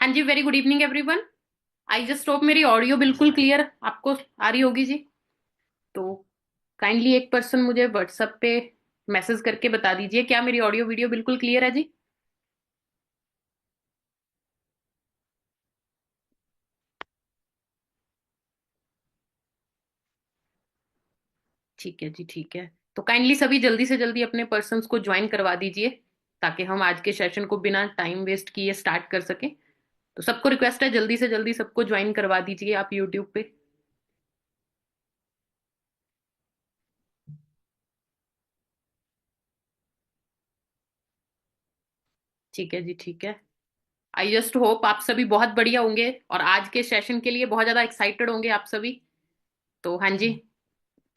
हाँ जी, very good evening everyone. I just hope मेरी ऑडियो बिल्कुल क्लियर आपको आ रही होगी जी। तो काइंडली एक पर्सन मुझे व्हाट्सएप पे मैसेज करके बता दीजिए क्या मेरी ऑडियो वीडियो बिल्कुल क्लियर है जी। ठीक है जी, ठीक है। तो काइंडली सभी जल्दी से जल्दी अपने पर्सन्स को ज्वाइन करवा दीजिए ताकि हम आज के सेशन को बिना टाइम वेस्ट किए स्टार्ट कर सकें। तो सबको रिक्वेस्ट है जल्दी से जल्दी सबको ज्वाइन करवा दीजिए आप यूट्यूब पे। ठीक है जी, ठीक है। आई जस्ट होप आप सभी बहुत बढ़िया होंगे और आज के सेशन के लिए बहुत ज्यादा एक्साइटेड होंगे आप सभी। तो हाँ जी,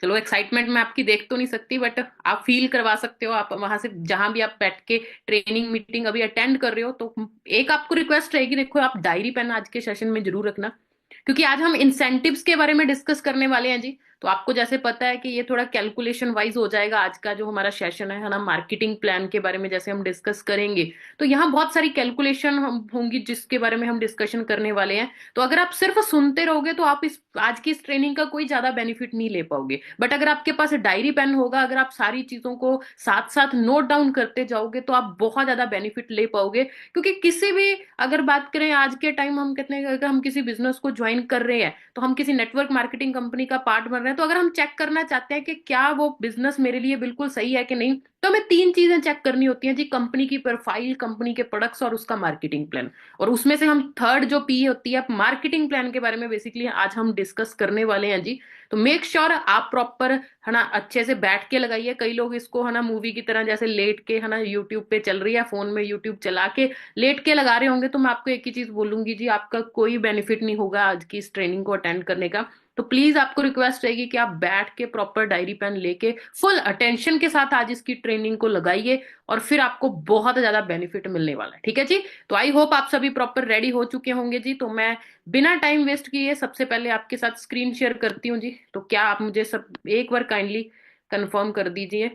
चलो एक्साइटमेंट मैं आपकी देख तो नहीं सकती बट आप फील करवा सकते हो आप वहां से जहां भी आप बैठ के ट्रेनिंग मीटिंग अभी अटेंड कर रहे हो। तो एक आपको रिक्वेस्ट रहेगी, देखो आप डायरी पेन आज के सेशन में जरूर रखना क्योंकि आज हम इंसेंटिव्स के बारे में डिस्कस करने वाले हैं जी। तो आपको जैसे पता है कि ये थोड़ा कैलकुलेशन वाइज हो जाएगा आज का जो हमारा सेशन है ना, मार्केटिंग प्लान के बारे में जैसे हम डिस्कस करेंगे। तो यहाँ बहुत सारी कैलकुलेशन हम होंगी जिसके बारे में हम डिस्कशन करने वाले हैं। तो अगर आप सिर्फ सुनते रहोगे तो आप इस आज की इस ट्रेनिंग का कोई ज्यादा बेनिफिट नहीं ले पाओगे। बट अगर आपके पास डायरी पेन होगा, अगर आप सारी चीजों को साथ साथ नोट डाउन करते जाओगे तो आप बहुत ज्यादा बेनिफिट ले पाओगे। क्योंकि किसी भी अगर बात करें आज के टाइम हम कहते हैं अगर हम किसी बिजनेस को ज्वाइन कर रहे हैं तो हम किसी नेटवर्क मार्केटिंग कंपनी का पार्ट बन रहे हैं, तो अगर हम चेक करना चाहते हैं कि क्या वो बिजनेस मेरे लिए बिल्कुल सही है कि नहीं, तो हमें तीन चीजें चेक करनी होती हैं जी। कंपनी की प्रोफाइल, कंपनी के प्रोडक्ट्स और उसका मार्केटिंग प्लान। और उसमें से हम थर्ड जो पी होती है मार्केटिंग प्लान के बारे में बेसिकली आज हम डिस्कस करने वाले हैं जी। तो मेक श्योर आप प्रॉपर है ना अच्छे से बैठ के लगाइए। कई लोग इसको है ना मूवी की तरह जैसे लेट के है ना यूट्यूब पे चल रही है फोन में यूट्यूब चला के लेट के लगा रहे होंगे। तो मैं आपको एक ही चीज बोलूंगी जी, आपका कोई बेनिफिट नहीं होगा आज की इस ट्रेनिंग को अटेंड करने का। तो प्लीज आपको रिक्वेस्ट रहेगी कि आप बैठ के प्रॉपर डायरी पेन लेके फुल अटेंशन के साथ आज इसकी ट्रेनिंग को लगाइए और फिर आपको बहुत ज्यादा बेनिफिट मिलने वाला है। ठीक है जी। तो आई होप आप सभी प्रॉपर रेडी हो चुके होंगे जी। तो मैं बिना टाइम वेस्ट किए सबसे पहले आपके साथ स्क्रीन शेयर करती हूँ जी। तो क्या आप मुझे सब एक बार काइंडली कंफर्म कर दीजिए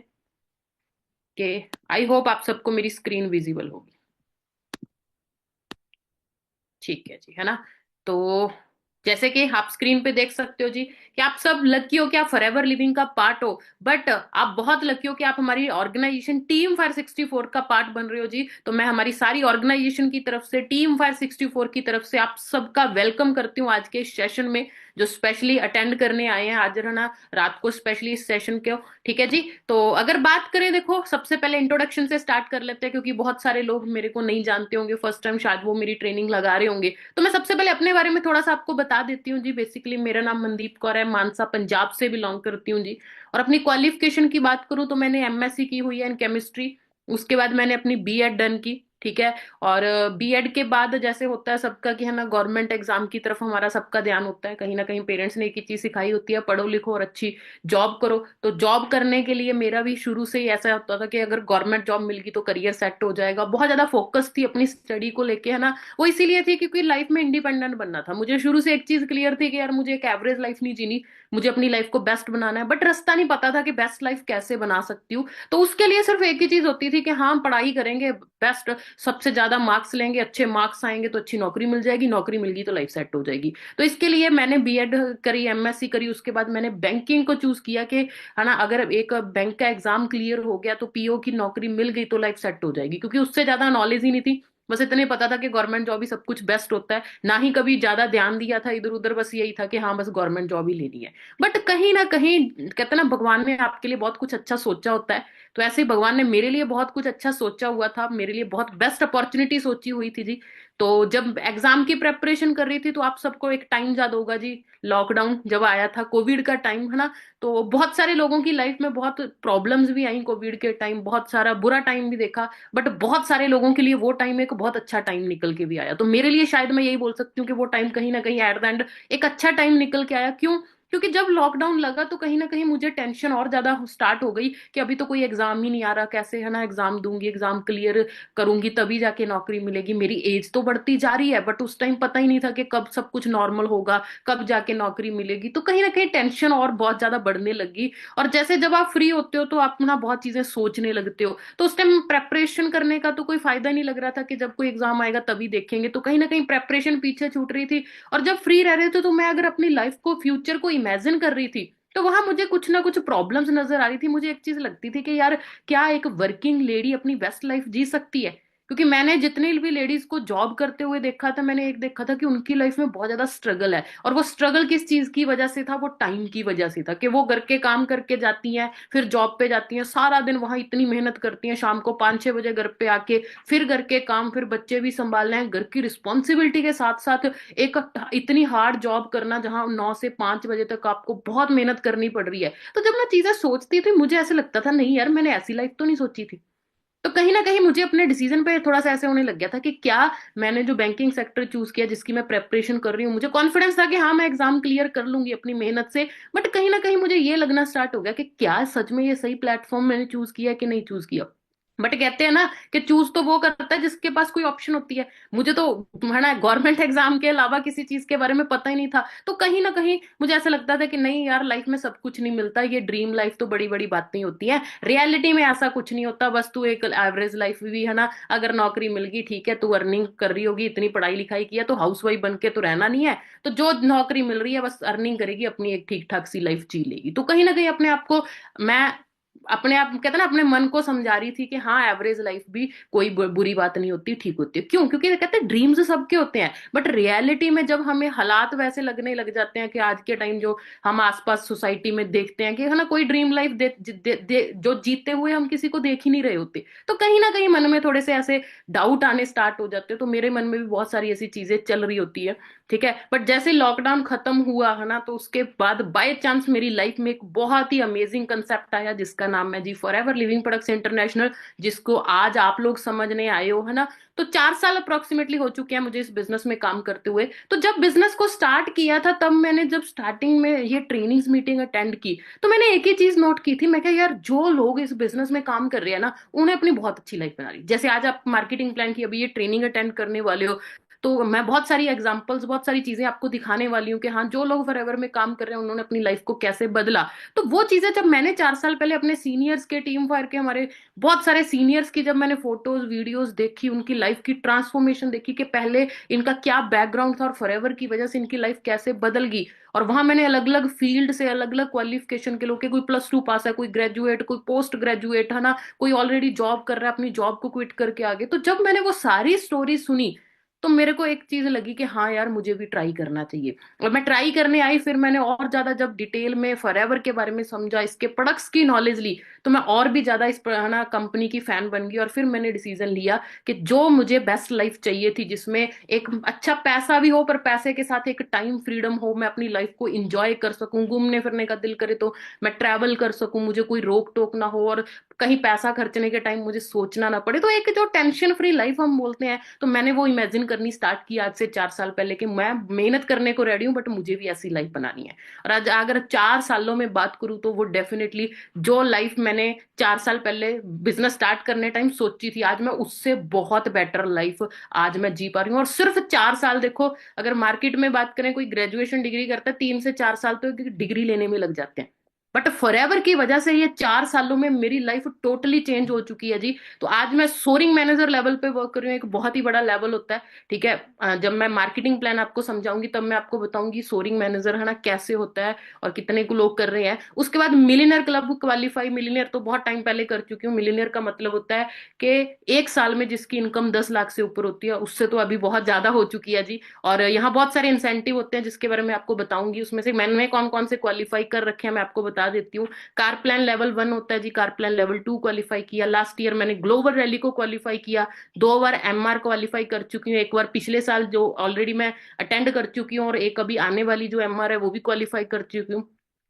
कि आई होप आप सबको मेरी स्क्रीन विजिबल होगी। ठीक है जी, है ना। तो जैसे कि आप स्क्रीन पे देख सकते हो जी कि आप सब लकी हो कि आप फॉरएवर लिविंग का पार्ट हो। बट आप बहुत लकी हो कि आप हमारी ऑर्गेनाइजेशन टीम फायर 64 का पार्ट बन रहे हो जी। तो मैं हमारी सारी ऑर्गेनाइजेशन की तरफ से टीम फायर 64 की तरफ से आप सबका वेलकम करती हूँ आज के इस सेशन में जो स्पेशली अटेंड करने आए हैं आज है ना रात को स्पेशली इस सेशन के। ठीक है जी। तो अगर बात करें, देखो सबसे पहले इंट्रोडक्शन से स्टार्ट कर लेते हैं क्योंकि बहुत सारे लोग मेरे को नहीं जानते होंगे, फर्स्ट टाइम शायद वो मेरी ट्रेनिंग लगा रहे होंगे। तो मैं सबसे पहले अपने बारे में थोड़ा सा आपको बता देती हूँ जी। बेसिकली मेरा नाम मनदीप कौर है, मानसा पंजाब से बिलोंग करती हूँ जी। और अपनी क्वालिफिकेशन की बात करूँ तो मैंने एमएससी की हुई है इन केमिस्ट्री। उसके बाद मैंने अपनी बीएड डन की। ठीक है। और बीएड के बाद जैसे होता है सबका कि है ना गवर्नमेंट एग्जाम की तरफ हमारा सबका ध्यान होता है। कहीं ना कहीं पेरेंट्स ने एक ही चीज सिखाई होती है, पढ़ो लिखो और अच्छी जॉब करो। तो जॉब करने के लिए मेरा भी शुरू से ही ऐसा होता था कि अगर गवर्नमेंट जॉब मिल गई तो करियर सेट हो जाएगा। बहुत ज्यादा फोकस थी अपनी स्टडी को लेके, है ना। वो इसीलिए थी क्योंकि लाइफ में इंडिपेंडेंट बनना था मुझे। शुरू से एक चीज क्लियर थी कि यार मुझे एक एवरेज लाइफ नहीं जीनी, मुझे अपनी लाइफ को बेस्ट बनाना है। बट रास्ता नहीं पता था कि बेस्ट लाइफ कैसे बना सकती हूँ। तो उसके लिए सिर्फ एक ही चीज होती थी कि हाँ हम पढ़ाई करेंगे बेस्ट, सबसे ज्यादा मार्क्स लेंगे, अच्छे मार्क्स आएंगे तो अच्छी नौकरी मिल जाएगी, नौकरी मिल गई तो लाइफ सेट हो जाएगी। तो इसके लिए मैंने बीएड करी, एमएससी करी, उसके बाद मैंने बैंकिंग को चूज किया कि है ना अगर एक बैंक का एग्जाम क्लियर हो गया तो पीओ की नौकरी मिल गई तो लाइफ सेट हो जाएगी। क्योंकि उससे ज्यादा नॉलेज ही नहीं थी, बस इतने पता था कि गवर्नमेंट जॉब ही सब कुछ बेस्ट होता है। ना ही कभी ज्यादा ध्यान दिया था इधर उधर, बस यही था कि हाँ बस गवर्नमेंट जॉब ही लेनी है। बट कहीं ना कहीं कहते हैं ना भगवान ने आपके लिए बहुत कुछ अच्छा सोचा होता है। तो ऐसे ही भगवान ने मेरे लिए बहुत कुछ अच्छा सोचा हुआ था, मेरे लिए बहुत बेस्ट अपॉर्चुनिटी सोची हुई थी जी। तो जब एग्जाम की प्रेपरेशन कर रही थी तो आप सबको एक टाइम याद होगा जी, लॉकडाउन जब आया था, कोविड का टाइम, है ना। तो बहुत सारे लोगों की लाइफ में बहुत प्रॉब्लम्स भी आई कोविड के टाइम, बहुत सारा बुरा टाइम भी देखा। बट बहुत सारे लोगों के लिए वो टाइम एक बहुत अच्छा टाइम निकल के भी आया। तो मेरे लिए शायद मैं यही बोल सकती हूँ कि वो टाइम कहीं ना कहीं एट द एंड एक अच्छा टाइम निकल के आया। क्यों? क्योंकि जब लॉकडाउन लगा तो कहीं ना कहीं मुझे टेंशन और ज्यादा स्टार्ट हो गई कि अभी तो कोई एग्जाम ही नहीं आ रहा, कैसे है ना एग्जाम दूंगी, एग्जाम क्लियर करूंगी तभी जाके नौकरी मिलेगी। मेरी एज तो बढ़ती जा रही है बट उस टाइम पता ही नहीं था कि कब सब कुछ नॉर्मल होगा, कब जाके नौकरी मिलेगी। तो कहीं ना कहीं टेंशन और बहुत ज्यादा बढ़ने लगी। और जैसे जब आप फ्री होते हो तो आप ना बहुत चीजें सोचने लगते हो, तो उस टाइम प्रेपरेशन करने का तो कोई फायदा नहीं लग रहा था कि जब कोई एग्जाम आएगा तभी देखेंगे। तो कहीं ना कहीं प्रेपरेशन पीछे छूट रही थी। और जब फ्री रह रहे थे तो मैं अगर अपनी लाइफ को, फ्यूचर को इमेजिन कर रही थी, तो वहां मुझे कुछ ना कुछ प्रॉब्लम्स नजर आ रही थी। मुझे एक चीज लगती थी कि यार क्या एक वर्किंग लेडी अपनी बेस्ट लाइफ जी सकती है? क्योंकि मैंने जितने भी लेडीज को जॉब करते हुए देखा था, मैंने एक देखा था कि उनकी लाइफ में बहुत ज्यादा स्ट्रगल है। और वो स्ट्रगल किस चीज की वजह से था? वो टाइम की वजह से था कि वो घर के काम करके जाती हैं, फिर जॉब पे जाती हैं, सारा दिन वहां इतनी मेहनत करती हैं, शाम को 5-6 बजे घर पे आके फिर घर के काम, फिर बच्चे भी संभालने हैं, घर की रिस्पॉन्सिबिलिटी के साथ साथ एक इतनी हार्ड जॉब करना जहां 9 से 5 बजे तक आपको बहुत मेहनत करनी पड़ रही है। तो जब मैं चीजें सोचती थी मुझे ऐसे लगता था नहीं यार, मैंने ऐसी लाइफ तो नहीं सोची थी। तो कहीं ना कहीं मुझे अपने डिसीजन पे थोड़ा सा ऐसे होने लग गया था कि क्या मैंने जो बैंकिंग सेक्टर चूज किया, जिसकी मैं प्रेपरेशन कर रही हूँ, मुझे कॉन्फिडेंस था कि हाँ मैं एग्जाम क्लियर कर लूंगी अपनी मेहनत से। बट कहीं ना कहीं मुझे ये लगना स्टार्ट हो गया कि क्या सच में ये सही प्लेटफॉर्म मैंने चूज किया कि नहीं चूज किया। बट कहते हैं ना कि चूज तो वो करता है जिसके पास कोई ऑप्शन होती है। मुझे तो है ना गवर्नमेंट एग्जाम के अलावा किसी चीज के बारे में पता ही नहीं था। तो कहीं ना कहीं मुझे ऐसा लगता था कि नहीं यार, लाइफ में सब कुछ नहीं मिलता, ये ड्रीम लाइफ तो बड़ी बड़ी बातें होती हैं, रियलिटी में ऐसा कुछ नहीं होता। बस तू एक एवरेज लाइफ भी है ना, अगर नौकरी मिल गई ठीक है, तू अर्निंग कर रही होगी, इतनी पढ़ाई लिखाई किया तो हाउस वाइफ बन के तो रहना नहीं है। तो जो नौकरी मिल रही है बस अर्निंग करेगी, अपनी एक ठीक ठाक सी लाइफ जी लेगी। तो कहीं ना कहीं अपने आप को मैं, अपने आप कहते हैं ना, अपने मन को समझा रही थी कि हाँ एवरेज लाइफ भी कोई बुरी बात नहीं होती, ठीक होती है। क्यों? क्योंकि कहते हैं ड्रीम्स सबके होते हैं, बट रियलिटी में जब हमें हालात वैसे लगने लग जाते हैं कि आज के टाइम जो हम आसपास सोसाइटी में देखते हैं कि है ना कोई ड्रीम लाइफ जो जीते हुए हम किसी को देख ही नहीं रहे होते, तो कहीं ना कहीं मन में थोड़े से ऐसे डाउट आने स्टार्ट हो जाते हैं। तो मेरे मन में भी बहुत सारी ऐसी चीजें चल रही होती है। ठीक है, बट जैसे लॉकडाउन खत्म हुआ है ना, तो उसके बाद बाय चांस मेरी लाइफ में एक बहुत ही अमेजिंग कंसेप्ट आया जिसका नाम है जी फॉरएवर लिविंग प्रोडक्ट्स इंटरनेशनल, जिसको आज आप लोग समझने आए हो, है ना। तो 4 साल अप्रोक्सीमेटली हो चुके हैं मुझे इस बिजनेस में काम करते हुए। तो जब बिजनेस को स्टार्ट किया था तब मैंने जब स्टार्टिंग में ये ट्रेनिंग्स मीटिंग अटेंड की, तो मैंने एक ही चीज नोट की थी। मैं क्या यार, जो लोग इस बिजनेस में काम कर रहे हैं ना, उन्हें अपनी बहुत अच्छी लाइफ बना रही। जैसे आज आप मार्केटिंग प्लान की अभी ये ट्रेनिंग अटेंड करने वाले हो, तो मैं बहुत सारी एग्जांपल्स, बहुत सारी चीजें आपको दिखाने वाली हूँ कि हाँ जो लोग फॉरएवर में काम कर रहे हैं उन्होंने अपनी लाइफ को कैसे बदला। तो वो चीजें जब मैंने 4 साल पहले अपने सीनियर्स के, टीम फायर के हमारे बहुत सारे सीनियर्स की जब मैंने फोटोज वीडियोस देखी, उनकी लाइफ की ट्रांसफॉर्मेशन देखी कि पहले इनका क्या बैकग्राउंड था और फॉरएवर की वजह से इनकी लाइफ कैसे बदल गई। और वहां मैंने अलग अलग फील्ड से, अलग अलग क्वालिफिकेशन के लोग के, कोई +2 पास है, कोई ग्रेजुएट, कोई पोस्ट ग्रेजुएट, है ना, कोई ऑलरेडी जॉब कर रहा है, अपनी जॉब को क्विट करके आगे। तो जब मैंने वो सारी स्टोरी सुनी तो मेरे को एक चीज लगी कि हाँ यार मुझे भी ट्राई करना चाहिए। और मैं ट्राई करने आई, फिर मैंने और ज्यादा जब डिटेल में फॉरएवर के बारे में समझा, इसके प्रोडक्ट्स की नॉलेज ली, तो मैं और भी ज्यादा इस है ना कंपनी की फैन बन गई। और फिर मैंने डिसीजन लिया कि जो मुझे बेस्ट लाइफ चाहिए थी, जिसमें एक अच्छा पैसा भी हो पर पैसे के साथ एक टाइम फ्रीडम हो, मैं अपनी लाइफ को इंजॉय कर सकूं, घूमने फिरने का दिल करे तो मैं ट्रैवल कर सकूं, मुझे कोई रोक टोक ना हो, और कहीं पैसा खर्चने के टाइम मुझे सोचना ना पड़े, तो एक जो टेंशन फ्री लाइफ हम बोलते हैं, तो मैंने वो इमेजिन करनी स्टार्ट की आज से 4 साल पहले कि मैं मेहनत करने को रेडी हूं बट मुझे भी ऐसी लाइफ बनानी है। और आज अगर 4 सालों में बात करूं तो वो डेफिनेटली जो लाइफ मैंने 4 साल पहले बिजनेस स्टार्ट करने टाइम सोची थी, आज मैं उससे बहुत बेटर लाइफ आज मैं जी पा रही हूँ। और सिर्फ 4 साल, देखो अगर मार्केट में बात करें, कोई ग्रेजुएशन डिग्री करता है 3 से 4 साल तो एक डिग्री लेने में लग जाते हैं, बट फॉरएवर की वजह से ये 4 सालों में मेरी लाइफ टोटली चेंज हो चुकी है जी। तो आज मैं सोरिंग मैनेजर लेवल पे वर्क कर रही हूँ, एक बहुत ही बड़ा लेवल होता है। ठीक है, जब मैं मार्केटिंग प्लान आपको समझाऊंगी तब मैं आपको बताऊंगी सोरिंग मैनेजर है ना कैसे होता है और कितने को लोग कर रहे हैं। उसके बाद मिलीनियर क्लब क्वालिफाई, मिलीनियर तो बहुत टाइम पहले कर चुकी हूँ। मिलीनियर का मतलब होता है कि एक साल में जिसकी इनकम 10 लाख से ऊपर होती है, उससे तो अभी बहुत ज्यादा हो चुकी है जी। और यहाँ बहुत सारे इंसेंटिव होते हैं जिसके बारे में आपको बताऊंगी, उसमें से मैंने कौन कौन से क्वालिफाई कर रखे हैं मैं आपको बता देती हूँ। कार प्लान लेवल 1 होता है जी, कार प्लान लेवल 2 क्वालिफाई किया लास्ट ईयर मैंने, ग्लोबल रैली को क्वालिफाई किया, 2 बार एमआर क्वालिफाई कर चुकी हूँ, एक बार पिछले साल जो ऑलरेडी मैं अटेंड कर चुकी हूँ, और एक अभी आने वाली जो एमआर है वो भी क्वालिफाई कर चुकी हूँ।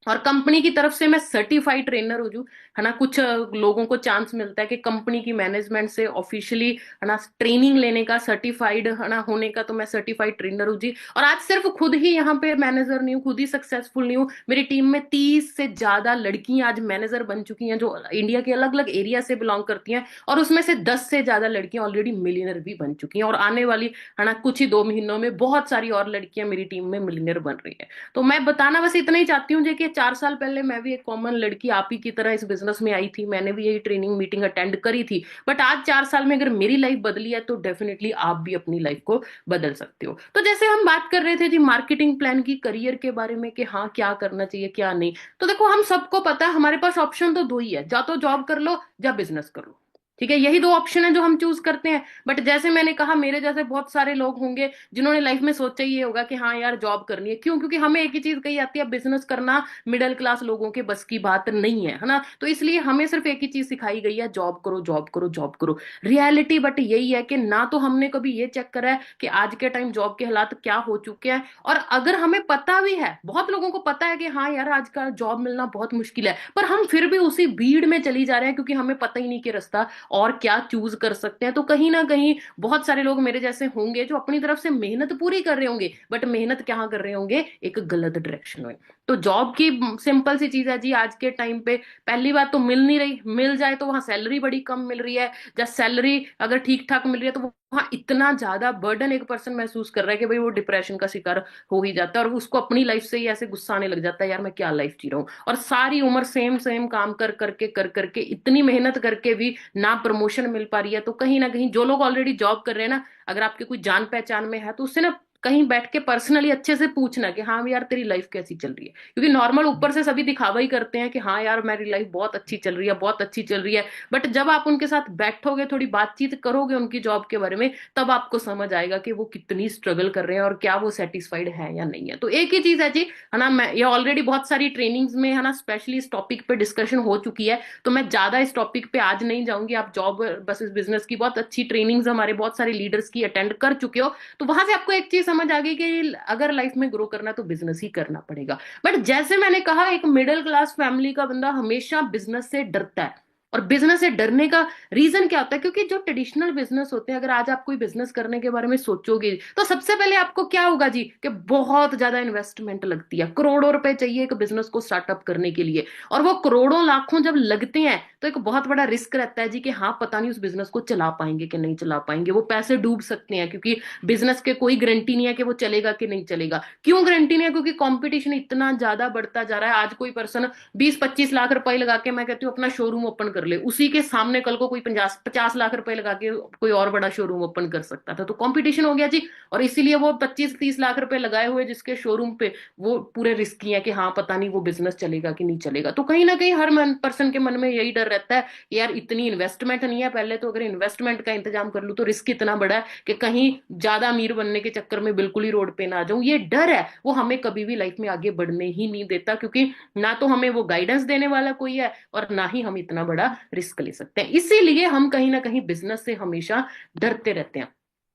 और कंपनी की तरफ से मैं सर्टिफाइड ट्रेनर हूँ जो, है ना, कुछ लोगों को चांस मिलता है कि कंपनी की मैनेजमेंट से ऑफिशियली, है ना, ट्रेनिंग लेने का, सर्टिफाइड, है ना, होने का। तो मैं सर्टिफाइड ट्रेनर हूँ जी। और आज सिर्फ खुद ही यहाँ पे मैनेजर नहीं हूँ, खुद ही सक्सेसफुल नहीं हूँ, मेरी टीम में 30 से ज्यादा लड़कियां आज मैनेजर बन चुकी हैं जो इंडिया के अलग अलग एरिया से बिलोंग करती हैं। और उसमें से 10 से ज्यादा लड़कियां ऑलरेडी मिलियनर भी बन चुकी हैं, और आने वाली, है ना, कुछ ही 2 महीनों में बहुत सारी और लड़कियां मेरी टीम में मिलियनर बन रही है। तो मैं बताना बस इतना ही चाहती हूँ जी कि 4 साल पहले मैं भी एक कॉमन लड़की आप ही की तरह इस बिजनेस में आई थी, मैंने भी यही ट्रेनिंग मीटिंग अटेंड करी थी। बट आज 4 साल में अगर मेरी लाइफ बदली है तो डेफिनेटली आप भी अपनी लाइफ को बदल सकते हो। तो जैसे हम बात कर रहे थे जी मार्केटिंग प्लान की, करियर के बारे में, कि हाँ क्या करना चाहिए क्या नहीं। तो देखो हम सबको पता है हमारे पास ऑप्शन तो दो ही है, या तो जॉब कर लो या बिजनेस कर लो। ठीक है, यही दो ऑप्शन है जो हम चूज करते हैं। बट जैसे मैंने कहा, मेरे जैसे बहुत सारे लोग होंगे जिन्होंने लाइफ में सोचा ही ये होगा कि हाँ यार जॉब करनी है। क्यों? क्योंकि हमें एक ही चीज कही आती है, बिजनेस करना मिडिल क्लास लोगों के बस की बात नहीं है, है ना। तो इसलिए हमें सिर्फ एक ही चीज सिखाई गई है, जॉब करो जॉब करो जॉब करो। रियलिटी बट यही है कि ना तो हमने कभी ये चेक करा है कि आज के टाइम जॉब के हालात क्या हो चुके हैं। और अगर हमें पता भी है, बहुत लोगों को पता है कि हाँ यार आज का जॉब मिलना बहुत मुश्किल है, पर हम फिर भी उसी भीड़ में चली जा रहे हैं क्योंकि हमें पता ही नहीं कि रास्ता और क्या चूज कर सकते हैं। तो कहीं ना कहीं बहुत सारे लोग मेरे जैसे होंगे जो अपनी तरफ से मेहनत पूरी कर रहे होंगे, बट मेहनत क्या कर रहे होंगे, एक गलत डायरेक्शन में। तो जॉब की सिंपल सी चीज है जी आज के टाइम पे, पहली बात तो मिल नहीं रही, मिल जाए तो वहां सैलरी बड़ी कम मिल रही है। जब सैलरी अगर ठीक ठाक मिल रही है तो वहां इतना ज्यादा बर्डन एक पर्सन महसूस कर रहा है कि भाई वो डिप्रेशन का शिकार हो ही जाता है, और उसको अपनी लाइफ से ही ऐसे गुस्सा आने लग जाता है, यार मैं क्या लाइफ जी रहा हूँ। और सारी उम्र सेम सेम काम कर करके इतनी मेहनत करके भी ना प्रमोशन मिल पा रही है। तो कहीं ना कहीं जो लोग ऑलरेडी जॉब कर रहे हैं ना, अगर आपके कोई जान पहचान में है तो उससे ना कहीं बैठ के पर्सनली अच्छे से पूछना कि हाँ यार तेरी लाइफ कैसी चल रही है। क्योंकि नॉर्मल ऊपर से सभी दिखावा ही करते हैं कि हाँ यार मेरी लाइफ बहुत अच्छी चल रही है, बहुत अच्छी चल रही है। बट जब आप उनके साथ बैठोगे, थोड़ी बातचीत करोगे उनकी जॉब के बारे में, तब आपको समझ आएगा कि वो कितनी स्ट्रगल कर रहे हैं और क्या वो सेटिस्फाइड है या नहीं है। तो एक ही चीज है जी, है ना, मैं ये ऑलरेडी बहुत सारी ट्रेनिंग्स में, है ना, स्पेशली इस टॉपिक पे डिस्कशन हो चुकी है। तो मैं ज्यादा इस टॉपिक पे आज नहीं जाऊंगी। आप जॉब बस इस बिजनेस की बहुत अच्छी ट्रेनिंग्स हमारे बहुत सारे लीडर्स की अटेंड कर चुके हो। तो वहां से आपको एक चीज समझ आ गई कि अगर लाइफ में ग्रो करना है तो बिजनेस ही करना पड़ेगा। बट जैसे मैंने कहा, एक मिडिल क्लास फैमिली का बंदा हमेशा बिजनेस से डरता है। और बिजनेस से डरने का रीजन क्या होता है? क्योंकि जो ट्रेडिशनल बिजनेस होते हैं, अगर आज आप कोई बिजनेस करने के बारे में सोचोगे तो सबसे पहले आपको क्या होगा जी, कि बहुत ज्यादा इन्वेस्टमेंट लगती है, करोड़ों रुपए चाहिए एक बिजनेस को स्टार्टअप करने के लिए। और वो करोड़ों लाखों जब लगते हैं तो एक बहुत बड़ा रिस्क रहता है जी कि हाँ पता नहीं उस बिजनेस को चला पाएंगे कि नहीं चला पाएंगे, वो पैसे डूब सकते हैं। क्योंकि बिजनेस के कोई गारंटी नहीं है कि वो चलेगा कि नहीं चलेगा। क्यों गारंटी नहीं है? क्योंकि कंपटीशन इतना ज्यादा बढ़ता जा रहा है। आज कोई पर्सन 20-25 लाख रुपए लगा के, मैं कहती हूँ, अपना शोरूम ओपन कर ले, उसी के सामने कल को कोई 50-50 लाख रुपए लगा के कोई और बड़ा शोरूम ओपन कर सकता था। तो कंपटीशन हो गया जी। और इसीलिए वो 25-30 लाख रुपए लगाए हुए जिसके शोरूम पे, वो पूरे रिस्की है कि हाँ पता नहीं वो बिजनेस चलेगा कि नहीं चलेगा। तो कहीं ना कहीं हर पर्सन के मन में यही डर रहता है, यार इतनी इन्वेस्टमेंट नहीं है पहले, तो अगर इन्वेस्टमेंट का इंतजाम कर लूँ तो रिस्क इतना बड़ा है कि कहीं ज्यादा अमीर बनने के चक्कर में बिल्कुल ही रोड पे ना आ जाऊं। ये डर है वो हमें कभी भी लाइफ में आगे बढ़ने ही नहीं देता, क्योंकि ना तो हमें वो गाइडेंस देने वाला कोई है और ना ही हम इतना बड़ा रिस्क ले सकते हैं। इसीलिए हम कहीं ना कहीं बिजनेस से हमेशा डरते रहते हैं।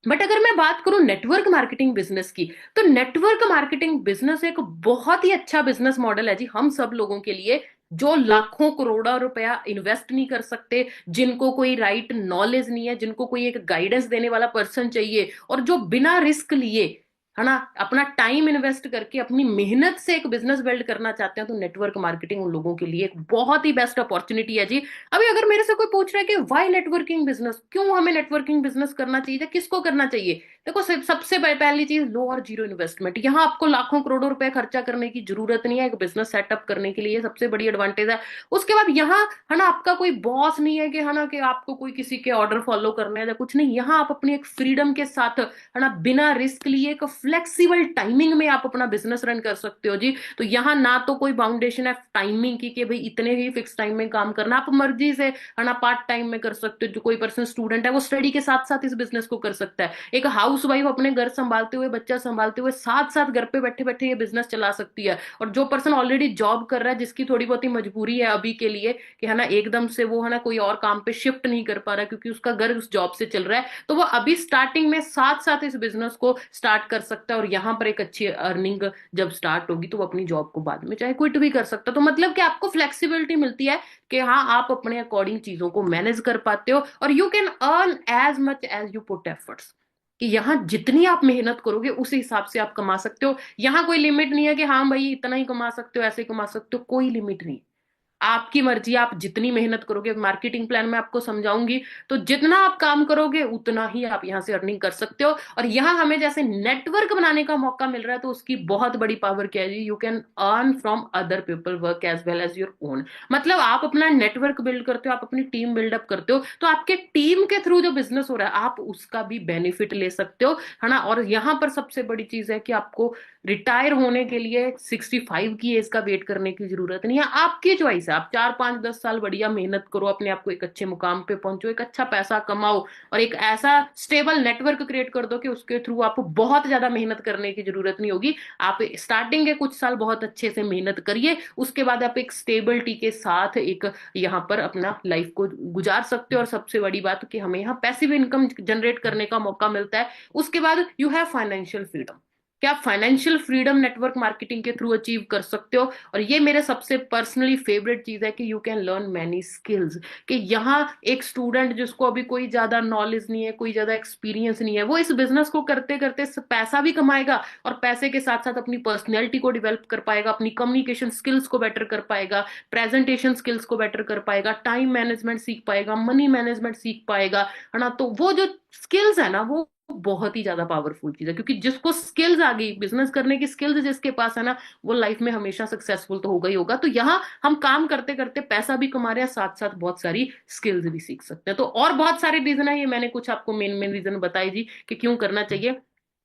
बट अगर मैं बात करूं नेटवर्क मार्केटिंग बिजनेस की, तो नेटवर्क मार्केटिंग बिजनेस एक बहुत ही अच्छा बिजनेस मॉडल है जी हम सब लोगों के लिए, जो लाखों करोड़ों रुपया इन्वेस्ट नहीं कर सकते, जिनको कोई राइट नॉलेज नहीं है, जिनको कोई एक गाइडेंस देने वाला पर्सन चाहिए, और जो बिना रिस्क लिए, है ना, अपना टाइम इन्वेस्ट करके अपनी मेहनत से एक बिजनेस बिल्ड करना चाहते हैं, तो नेटवर्क मार्केटिंग उन लोगों के लिए एक बहुत ही बेस्ट अपॉर्चुनिटी है जी। अभी अगर मेरे से कोई पूछ रहा है कि वाई नेटवर्किंग बिजनेस, क्यों हमें नेटवर्किंग बिजनेस करना चाहिए, किसको करना चाहिए? देखो सबसे पहली चीज, लो और जीरो इन्वेस्टमेंट। यहाँ आपको लाखों करोड़ों रुपए खर्चा करने की जरूरत नहीं है एक बिजनेस सेटअप करने के लिए, सबसे बड़ी एडवांटेज है। उसके बाद यहाँ, है ना, आपका कोई बॉस नहीं है कि, है ना, कि आपको कोई किसी के ऑर्डर फॉलो करने हैं या कुछ नहीं। यहाँ आप अपनी एक फ्रीडम के साथ, है ना, बिना रिस्क लिए एक फ्लेक्सिबल टाइमिंग में आप अपना बिजनेस रन कर सकते हो जी। तो यहाँ ना तो कोई बाउंडेशन है टाइमिंग की कि भाई इतने ही फिक्स टाइम में काम करना, आप मर्जी से, है ना, पार्ट टाइम में कर सकते हो। जो कोई पर्सन स्टूडेंट है वो स्टडी के साथ साथ इस बिजनेस को कर सकता है। एक हाउस हाउसवाइफ अपने घर संभालते हुए, बच्चा संभालते हुए, साथ साथ घर पे बैठे बैठे ये बिजनेस चला सकती है। और जो पर्सन ऑलरेडी जॉब कर रहा है, जिसकी थोड़ी बहुत ही मजबूरी है अभी के लिए कि है ना एकदम से वो है ना कोई और काम पे शिफ्ट नहीं कर पा रहा क्योंकि उसका घर उस जॉब से चल रहा है, तो वो अभी स्टार्टिंग में साथ साथ इस बिजनेस को स्टार्ट कर सकता है। और यहाँ पर एक अच्छी अर्निंग जब स्टार्ट होगी तो वो अपनी जॉब को बाद में चाहे क्विट भी कर सकता है। तो मतलब कि आपको फ्लेक्सिबिलिटी मिलती है कि हाँ आप अपने अकॉर्डिंग चीजों को मैनेज कर पाते हो, और you can earn as much as you put efforts. कि यहाँ जितनी आप मेहनत करोगे उस हिसाब से आप कमा सकते हो। यहाँ कोई लिमिट नहीं है कि हाँ भाई इतना ही कमा सकते हो, ऐसे ही कमा सकते हो, कोई लिमिट नहीं। आपकी मर्जी, आप जितनी मेहनत करोगे, मार्केटिंग प्लान में आपको समझाऊंगी, तो जितना आप काम करोगे उतना ही आप यहां से अर्निंग कर सकते हो। और यहाँ हमें जैसे नेटवर्क बनाने का मौका मिल रहा है, तो उसकी बहुत बड़ी पावर क्या है जी, you can earn from other people work as well as your own. मतलब आप अपना नेटवर्क बिल्ड करते हो, आप अपनी टीम बिल्डअप करते हो, तो आपके टीम के थ्रू जो बिजनेस हो रहा है आप उसका भी बेनिफिट ले सकते हो, है ना। और यहाँ पर सबसे बड़ी चीज है कि आपको रिटायर होने के लिए 65 की एज का वेट करने की जरूरत नहीं है। आपकी चॉइस है, आप 4 5 10 साल बढ़िया मेहनत करो, अपने आप को एक अच्छे मुकाम पे पहुंचो, एक अच्छा पैसा कमाओ, और एक ऐसा स्टेबल नेटवर्क क्रिएट कर दो कि उसके थ्रू आपको बहुत ज्यादा मेहनत करने की जरूरत नहीं होगी। आप स्टार्टिंग के कुछ साल बहुत अच्छे से मेहनत करिए, उसके बाद आप एक स्टेबिलिटी के साथ एक यहाँ पर अपना लाइफ को गुजार सकते हो। और सबसे बड़ी बात कि हमें यहाँ पैसिव इनकम जनरेट करने का मौका मिलता है। उसके बाद यू हैव फाइनेंशियल फ्रीडम, क्या फाइनेंशियल फ्रीडम नेटवर्क मार्केटिंग के थ्रू अचीव कर सकते हो। और ये मेरे सबसे पर्सनली फेवरेट चीज है कि you can learn many skills. कि यहाँ एक स्टूडेंट जिसको अभी कोई ज्यादा नॉलेज नहीं है, कोई ज्यादा एक्सपीरियंस नहीं है, वो इस बिजनेस को करते करते पैसा भी कमाएगा, और पैसे के साथ साथ अपनी पर्सनैलिटी को डेवलप कर पाएगा, अपनी कम्युनिकेशन स्किल्स को बेटर कर पाएगा, प्रेजेंटेशन स्किल्स को बेटर कर पाएगा, टाइम मैनेजमेंट सीख पाएगा, मनी मैनेजमेंट सीख पाएगा, है ना। तो वो जो स्किल्स है ना वो बहुत ही ज्यादा पावरफुल चीज है, क्योंकि जिसको स्किल्स आ गई, बिजनेस करने की स्किल्स जिसके पास है ना, वो लाइफ में हमेशा सक्सेसफुल तो होगा ही होगा। तो यहाँ हम काम करते करते पैसा भी कमा रहे हैं, साथ साथ बहुत सारी स्किल्स भी सीख सकते हैं। तो और बहुत सारे रीजन है, ये मैंने कुछ आपको मेन मेन रीजन बताई जी कि क्यों करना चाहिए।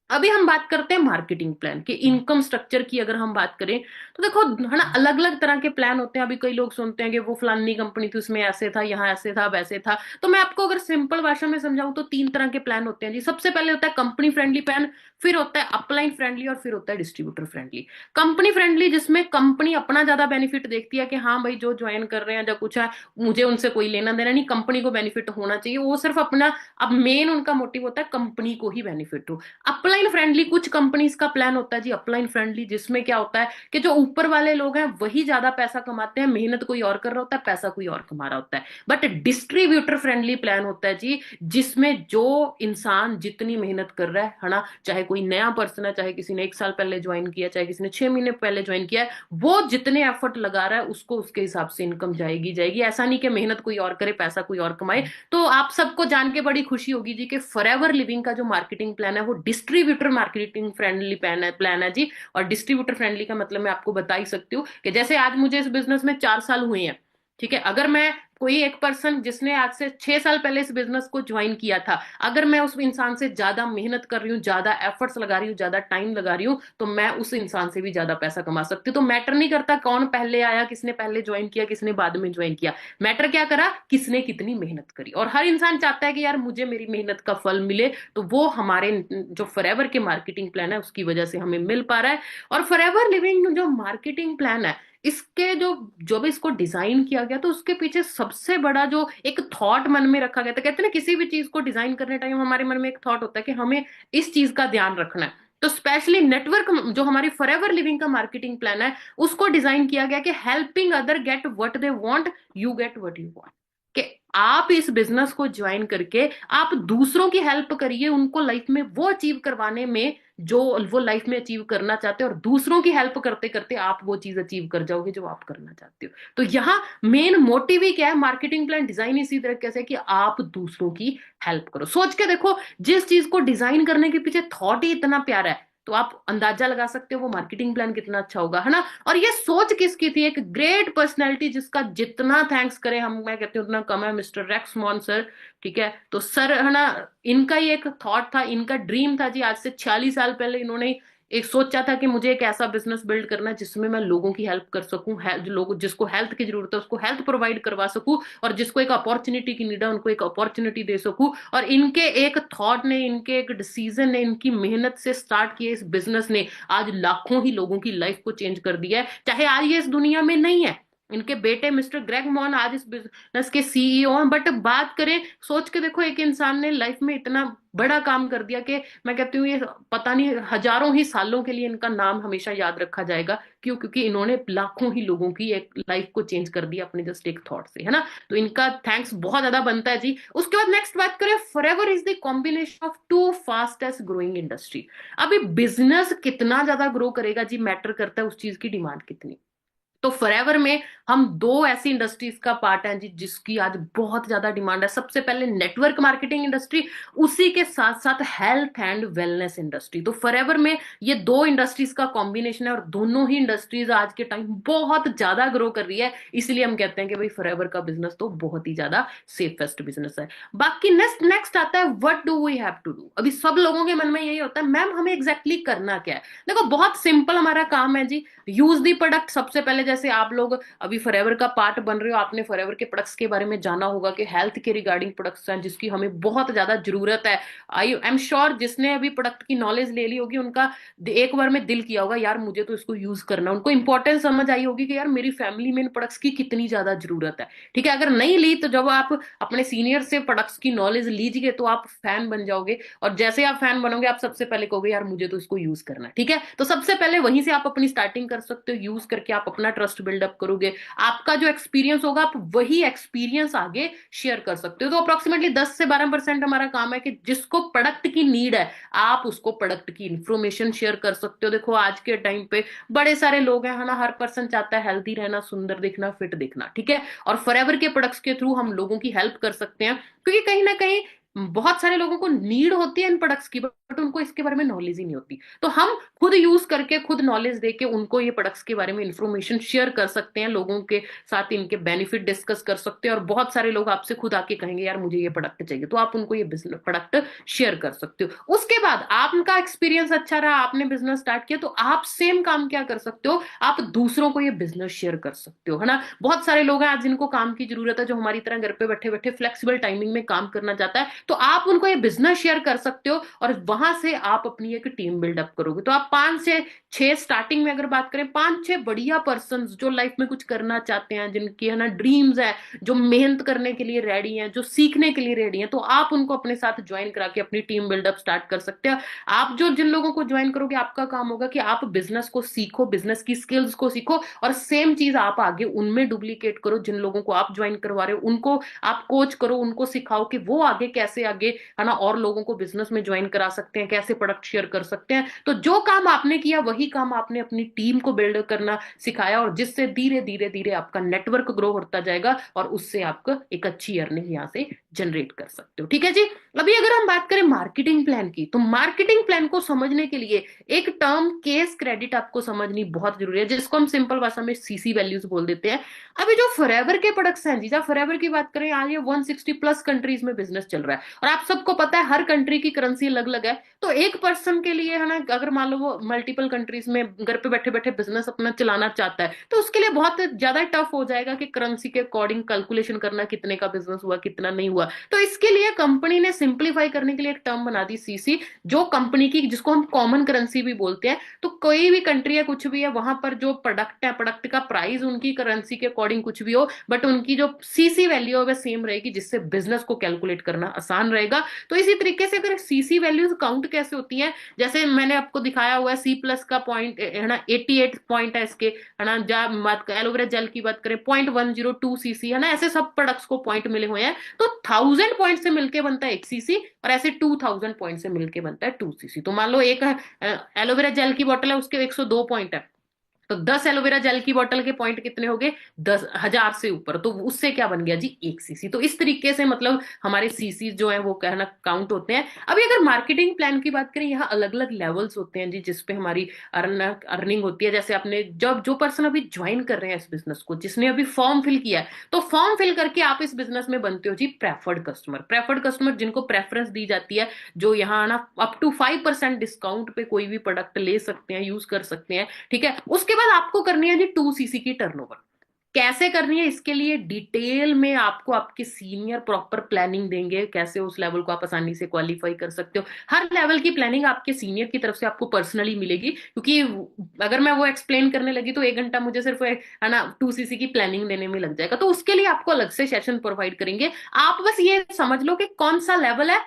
अभी हम बात करते हैं मार्केटिंग प्लान के इनकम स्ट्रक्चर की। अगर हम बात करें तो देखो है ना, अलग अलग तरह के प्लान होते हैं। अभी कई लोग सुनते हैं कि वो फलानी कंपनी थी उसमें ऐसे था, यहाँ ऐसे था, वैसे था। तो मैं आपको अगर सिंपल भाषा में समझाऊं तो 3 तरह के प्लान होते हैं जी। सबसे पहले होता है कंपनी फ्रेंडली प्लान, फिर होता है अपलाइन फ्रेंडली, और फिर होता है डिस्ट्रीब्यूटर फ्रेंडली। कंपनी फ्रेंडली जिसमें कंपनी अपना ज्यादा बेनिफिट देखती है कि हाँ भाई जो ज्वाइन कर रहे हैं या कुछ है, मुझे उनसे कोई लेना देना नहीं, कंपनी को बेनिफिट होना चाहिए, वो सिर्फ अपना, अब मेन उनका मोटिव होता है कंपनी को ही बेनिफिट हो। अपलाइन फ्रेंडली कुछ कंपनीज का प्लान होता है जी, अपलाइन फ्रेंडली, जिसमें क्या होता है कि जो ऊपर वाले लोग हैं वही ज्यादा पैसा कमाते हैं, मेहनत कोई और कर रहा होता है, पैसा कोई और कमा रहा होता है। बट डिस्ट्रीब्यूटर फ्रेंडली प्लान होता है जी, जिसमें जो इंसान जितनी मेहनत कर रहा है ना, चाहे कोई नया पर्सन है, चाहे किसी ने 1 साल पहले ज्वाइन किया, चाहे किसी ने 6 महीने पहले ज्वाइन किया है, वो जितने एफर्ट लगा रहा है उसको उसके हिसाब से इनकम जाएगी जाएगी। ऐसा नहीं कि मेहनत कोई और करे, पैसा कोई और कमाए। तो आप सबको जान के बड़ी खुशी होगी जी कि फॉरएवर लिविंग का जो मार्केटिंग प्लान है वो डिस्ट्रीब्यूटर मार्केटिंग फ्रेंडली प्लान है जी। और डिस्ट्रीब्यूटर फ्रेंडली का मतलब मैं आपको बता ही सकती हूँ कि जैसे आज मुझे इस बिजनेस में 4 साल हुए हैं, ठीक है। अगर मैं कोई एक पर्सन जिसने आज से 6 साल पहले इस बिजनेस को ज्वाइन किया था, अगर मैं उस इंसान से ज्यादा मेहनत कर रही हूँ, ज्यादा एफर्ट्स लगा रही हूँ, ज्यादा टाइम लगा रही हूँ, तो मैं उस इंसान से भी ज्यादा पैसा कमा सकती हूँ। तो मैटर नहीं करता कौन पहले आया, किसने पहले ज्वाइन किया, किसने बाद में ज्वाइन किया, मैटर क्या करा, किसने कितनी मेहनत करी। और हर इंसान चाहता है कि यार मुझे मेरी मेहनत का फल मिले, तो वो हमारे जो फॉरएवर के मार्केटिंग प्लान है उसकी वजह से हमें मिल पा रहा है। और फॉरएवर लिविंग जो मार्केटिंग प्लान है, इसके जो जो भी इसको डिजाइन किया गया, तो उसके पीछे सबसे बड़ा जो एक थॉट मन में रखा गया था, कहते हैं ना किसी भी चीज को डिजाइन करने टाइम हमारे मन में एक थॉट होता है कि हमें इस चीज का ध्यान रखना है। तो स्पेशली नेटवर्क जो हमारी फॉरएवर लिविंग का मार्केटिंग प्लान है, उसको डिजाइन किया गया कि helping other get what they want, you get what you want. कि आप इस बिजनेस को ज्वाइन करके आप दूसरों की हेल्प करिए, उनको लाइफ में वो अचीव करवाने में जो वो लाइफ में अचीव करना चाहते हो, और दूसरों की हेल्प करते करते आप वो चीज अचीव कर जाओगे जो आप करना चाहते हो। तो यहाँ मेन मोटिव ही क्या है, मार्केटिंग प्लान डिजाइन इसी तरह से कि आप दूसरों की हेल्प करो। सोच के देखो, जिस चीज को डिजाइन करने के पीछे थॉट ही इतना प्यारा है, तो आप अंदाजा लगा सकते हो वो मार्केटिंग प्लान कितना अच्छा होगा, है ना। और ये सोच किसकी थी, एक ग्रेट पर्सनैलिटी जिसका जितना थैंक्स करें हम, मैं कहती हूँ उतना कम है, मिस्टर रेक्समॉन सर। ठीक है, तो सर है ना, इनका ही एक थॉट था, इनका ड्रीम था जी। आज से 46 साल पहले इन्होंने एक सोचा था कि मुझे एक ऐसा बिजनेस बिल्ड करना है जिसमें मैं लोगों की हेल्प कर सकूं, जो लोग जिसको हेल्थ की जरूरत है उसको हेल्थ प्रोवाइड करवा सकूं, और जिसको एक अपॉर्चुनिटी की नीड है उनको एक अपॉर्चुनिटी दे सकूं। और इनके एक थॉट ने, इनके एक डिसीजन ने, इनकी मेहनत से स्टार्ट किए इस बिजनेस ने आज लाखों ही लोगों की लाइफ को चेंज कर दिया है। चाहे आज ये इस दुनिया में नहीं है, इनके बेटे मिस्टर ग्रेग मॉन आज इस बिजनेस के सीईओ हैं, बट बात करें, सोच के देखो, एक इंसान ने लाइफ में इतना बड़ा काम कर दिया कि मैं कहती हूँ ये पता नहीं हजारों ही सालों के लिए इनका नाम हमेशा याद रखा जाएगा। क्यों? क्योंकि इन्होंने लाखों ही लोगों की एक लाइफ को चेंज कर दिया अपने जस्ट एक थॉट से, है ना। तो इनका थैंक्स बहुत ज्यादा बनता है जी। उसके बाद नेक्स्ट बात करें, forever is the combination of two fastest growing industry. अभी बिजनेस कितना ज्यादा ग्रो करेगा जी, मैटर करता है उस चीज की डिमांड कितनी। तो फॉरएवर में हम दो ऐसी इंडस्ट्रीज का पार्ट हैं जी जिसकी आज बहुत ज्यादा डिमांड है। सबसे पहले नेटवर्क मार्केटिंग इंडस्ट्री, उसी के साथ साथ हेल्थ एंड वेलनेस इंडस्ट्री। तो फॉरएवर में ये दो इंडस्ट्रीज का कॉम्बिनेशन है, और दोनों ही इंडस्ट्रीज आज के टाइम बहुत ज्यादा ग्रो कर रही है। इसलिए हम कहते हैं कि भाई फॉरएवर का बिजनेस तो बहुत ही ज्यादा सेफेस्ट बिजनेस है। बाकी नेक्स्ट नेक्स्ट आता है, what do we have to do. अभी सब लोगों के मन में यही होता है, मैम हमें एग्जैक्टली करना क्या है। देखो बहुत सिंपल हमारा काम है जी, यूज दी प्रोडक्ट। सबसे पहले जैसे आप लोग अभी फॉरएवर का पार्ट बन रहे हो, आपने फॉरएवर के प्रोडक्ट्स के बारे में जाना होगा कि हेल्थ के रिगार्डिंग प्रोडक्ट्स हैं जिसकी हमें बहुत ज्यादा जरूरत है। आई एम श्योर जिसने अभी प्रोडक्ट की नॉलेज ले ली होगी उनका एक बार में दिल किया होगा यार मुझे तो इसको यूज करना है। उनको इंपॉर्टेंस समझ आई होगी कि यार मेरी फैमिली में इन प्रोडक्ट्स की कितनी ज्यादा जरूरत है। ठीक है, अगर नहीं ली तो जब आप अपने सीनियर से प्रोडक्ट्स की नॉलेज लीजिए तो आप फैन बन जाओगे, और जैसे आप फैन बनोगे आप सबसे पहले कहोगे यार मुझे तो इसको यूज करना है। ठीक है, तो सबसे पहले वहीं से आप अपनी स्टार्टिंग कर सकते हो, यूज करके आप अपना ट्रस्ट बिल्डअप करोगे। आपका जो एक्सपीरियंस होगा आप वही एक्सपीरियंस आगे शेयर कर सकते हो। तो अप्रोक्सीमेटली 10 से 12% हमारा काम है कि जिसको प्रोडक्ट की नीड है आप उसको प्रोडक्ट की इंफॉर्मेशन शेयर कर सकते हो। देखो आज के टाइम पे बड़े सारे लोग हैं, है ना, हर पर्सन चाहता है हेल्थी रहना, सुंदर दिखना, फिट दिखना। ठीक है, और फॉरएवर के प्रोडक्ट्स के थ्रू हम लोगों की हेल्प कर सकते हैं, क्योंकि कहीं ना कहीं बहुत सारे लोगों को नीड होती है इन प्रोडक्ट्स की, बट उनको इसके बारे में नॉलेज ही नहीं होती। तो हम खुद यूज करके, खुद नॉलेज देके उनको ये प्रोडक्ट्स के बारे में इंफॉर्मेशन शेयर कर सकते हैं, लोगों के साथ इनके बेनिफिट डिस्कस कर सकते हैं। और बहुत सारे लोग आपसे खुद आके कहेंगे यार मुझे ये प्रोडक्ट चाहिए, तो आप उनको ये बिजनेस प्रोडक्ट शेयर कर सकते हो। उसके बाद आपका एक्सपीरियंस अच्छा रहा, आपने बिजनेस स्टार्ट किया, तो आप सेम काम क्या कर सकते हो, आप दूसरों को ये बिजनेस शेयर कर सकते हो, है ना। बहुत सारे लोग हैं आज जिनको काम की जरूरत है, जो हमारी तरह घर पे बैठे बैठे फ्लेक्सिबल टाइमिंग में काम करना चाहता है, तो आप उनको ये बिजनेस शेयर कर सकते हो, और वहां से आप अपनी एक टीम बिल्डअप करोगे। तो आप 5 से 6 स्टार्टिंग में अगर बात करें, 5-6 बढ़िया पर्सन जो लाइफ में कुछ करना चाहते हैं, जिनकी है ना ड्रीम्स है, जो मेहनत करने के लिए रेडी हैं, जो सीखने के लिए रेडी हैं, तो आप उनको अपने साथ ज्वाइन करा के अपनी टीम बिल्डअप स्टार्ट कर सकते हैं। आप जो जिन लोगों को ज्वाइन करोगे, आपका काम होगा कि आप बिजनेस को सीखो, बिजनेस की स्किल्स को सीखो, और सेम चीज आप आगे उनमें डुप्लीकेट करो। जिन लोगों को आप ज्वाइन करवा रहे हो उनको आप कोच करो, उनको सिखाओ कि वो आगे कैसे आगे, है ना, और लोगों को बिजनेस में ज्वाइन करा सकते हैं, कैसे प्रोडक्ट शेयर कर सकते हैं। तो जो काम आपने किया वही काम आपने अपनी टीम को बिल्ड करना सिखाया, और जिससे धीरे धीरे धीरे आपका नेटवर्क ग्रो होता जाएगा, और उससे आपको एक अच्छी अर्निंग यहाँ से जनरेट कर सकते हो। ठीक है जी। अभी अगर हम बात करें मार्केटिंग प्लान की, तो मार्केटिंग प्लान को समझने के लिए एक टर्म केस क्रेडिट आपको समझनी बहुत जरूरी है, जिसको हम सिंपल भाषा में सीसी वैल्यूज बोल देते हैं। अभी जो फॉरएवर के प्रोडक्ट्स हैं जीजा, फॉरएवर की बात करें, आज ये 160+ कंट्रीज में बिजनेस चल रहा है, और आप सबको पता है हर कंट्री की करेंसी अलग अलग है। तो एक पर्सन के लिए, है ना, अगर मान लो वो मल्टीपल कंट्रीज में घर पे बैठे बैठे बिजनेस अपना चलाना चाहता है, तो उसके लिए बहुत ज्यादा टफ हो जाएगा कि करेंसी के अकॉर्डिंग कैलकुलेशन करना, कितने का बिजनेस हुआ, कितना नहीं हुआ। तो इसके लिए कंपनी ने सिंप्लीफाई करने के लिए एक टर्म बना दी, सीसी, जो कंपनी की, जिसको हम कॉमन करेंसी भी बोलते हैं। तो कोई भी कंट्री है, कुछ भी है, वहां पर जो प्रोडक्ट है, प्रोडक्ट का प्राइस उनकी करेंसी के अकॉर्डिंग कुछ भी हो, बट उनकी जो सीसी वैल्यू है वह सेम रहेगी, जिससे बिजनेस को कैलकुलेट करना आसान रहेगा। तो इसी तरीके से अगर सीसी वैल्यूज काउंट कैसे होती हैं, जैसे मैंने आपको दिखाया हुआ है, सी प्लस का पॉइंट, है ना, 88 पॉइंट है इसके, है ना। जब बात एलोवेरा जेल की बात करें, 0.102 सीसी, है ना। ऐसे सब प्रोडक्ट्स को पॉइंट मिले हुए हैं, तो 1000 पॉइंट से मिलके बनता है 1 सीसी, और ऐसे 2000 पॉइंट से मिलके बनता है 2 सीसी। तो मान लो एक एलोवेरा जेल की बोतल है, उसके 102 पॉइंट है, तो 10 एलोवेरा जेल की बोतल के पॉइंट कितने हो गए? 10,000 से ऊपर। तो उससे क्या बन गया जी? 1 सीसी। तो इस तरीके से मतलब हमारे सीसी जो है वो कहना काउंट होते हैं। अभी अगर मार्केटिंग प्लान की बात करें, यहाँ अलग अलग लेवल्स होते हैं जी जिसपे हमारी अर्निंग होती है। जैसे आपने जब जो पर्सन अभी ज्वाइन कर रहे हैं इस बिजनेस को, जिसने अभी फॉर्म फिल किया है, तो फॉर्म फिल करके आप इस बिजनेस में बनते हो जी प्रेफर्ड कस्टमर। प्रेफर्ड कस्टमर जिनको प्रेफरेंस दी जाती है, जो यहाँ ना अप टू 5% डिस्काउंट पे कोई भी प्रोडक्ट ले सकते हैं, यूज कर सकते हैं। ठीक है, उसके बाद आपको करनी है जी 2 सीसी की टर्नओवर। कैसे करनी है, इसके लिए डिटेल में आपको आपके सीनियर प्रॉपर प्लानिंग देंगे, कैसे उस लेवल को आप आसानी से क्वालिफाई कर सकते हो। हर लेवल की प्लानिंग आपके सीनियर की तरफ से आपको पर्सनली मिलेगी, क्योंकि अगर मैं वो एक्सप्लेन करने लगी तो 1 घंटा मुझे सिर्फ है ना 2 सीसी की प्लानिंग देने में लग जाएगा। तो उसके लिए आपको अलग से सेशन प्रोवाइड करेंगे। आप बस ये समझ लो कि कौन सा लेवल है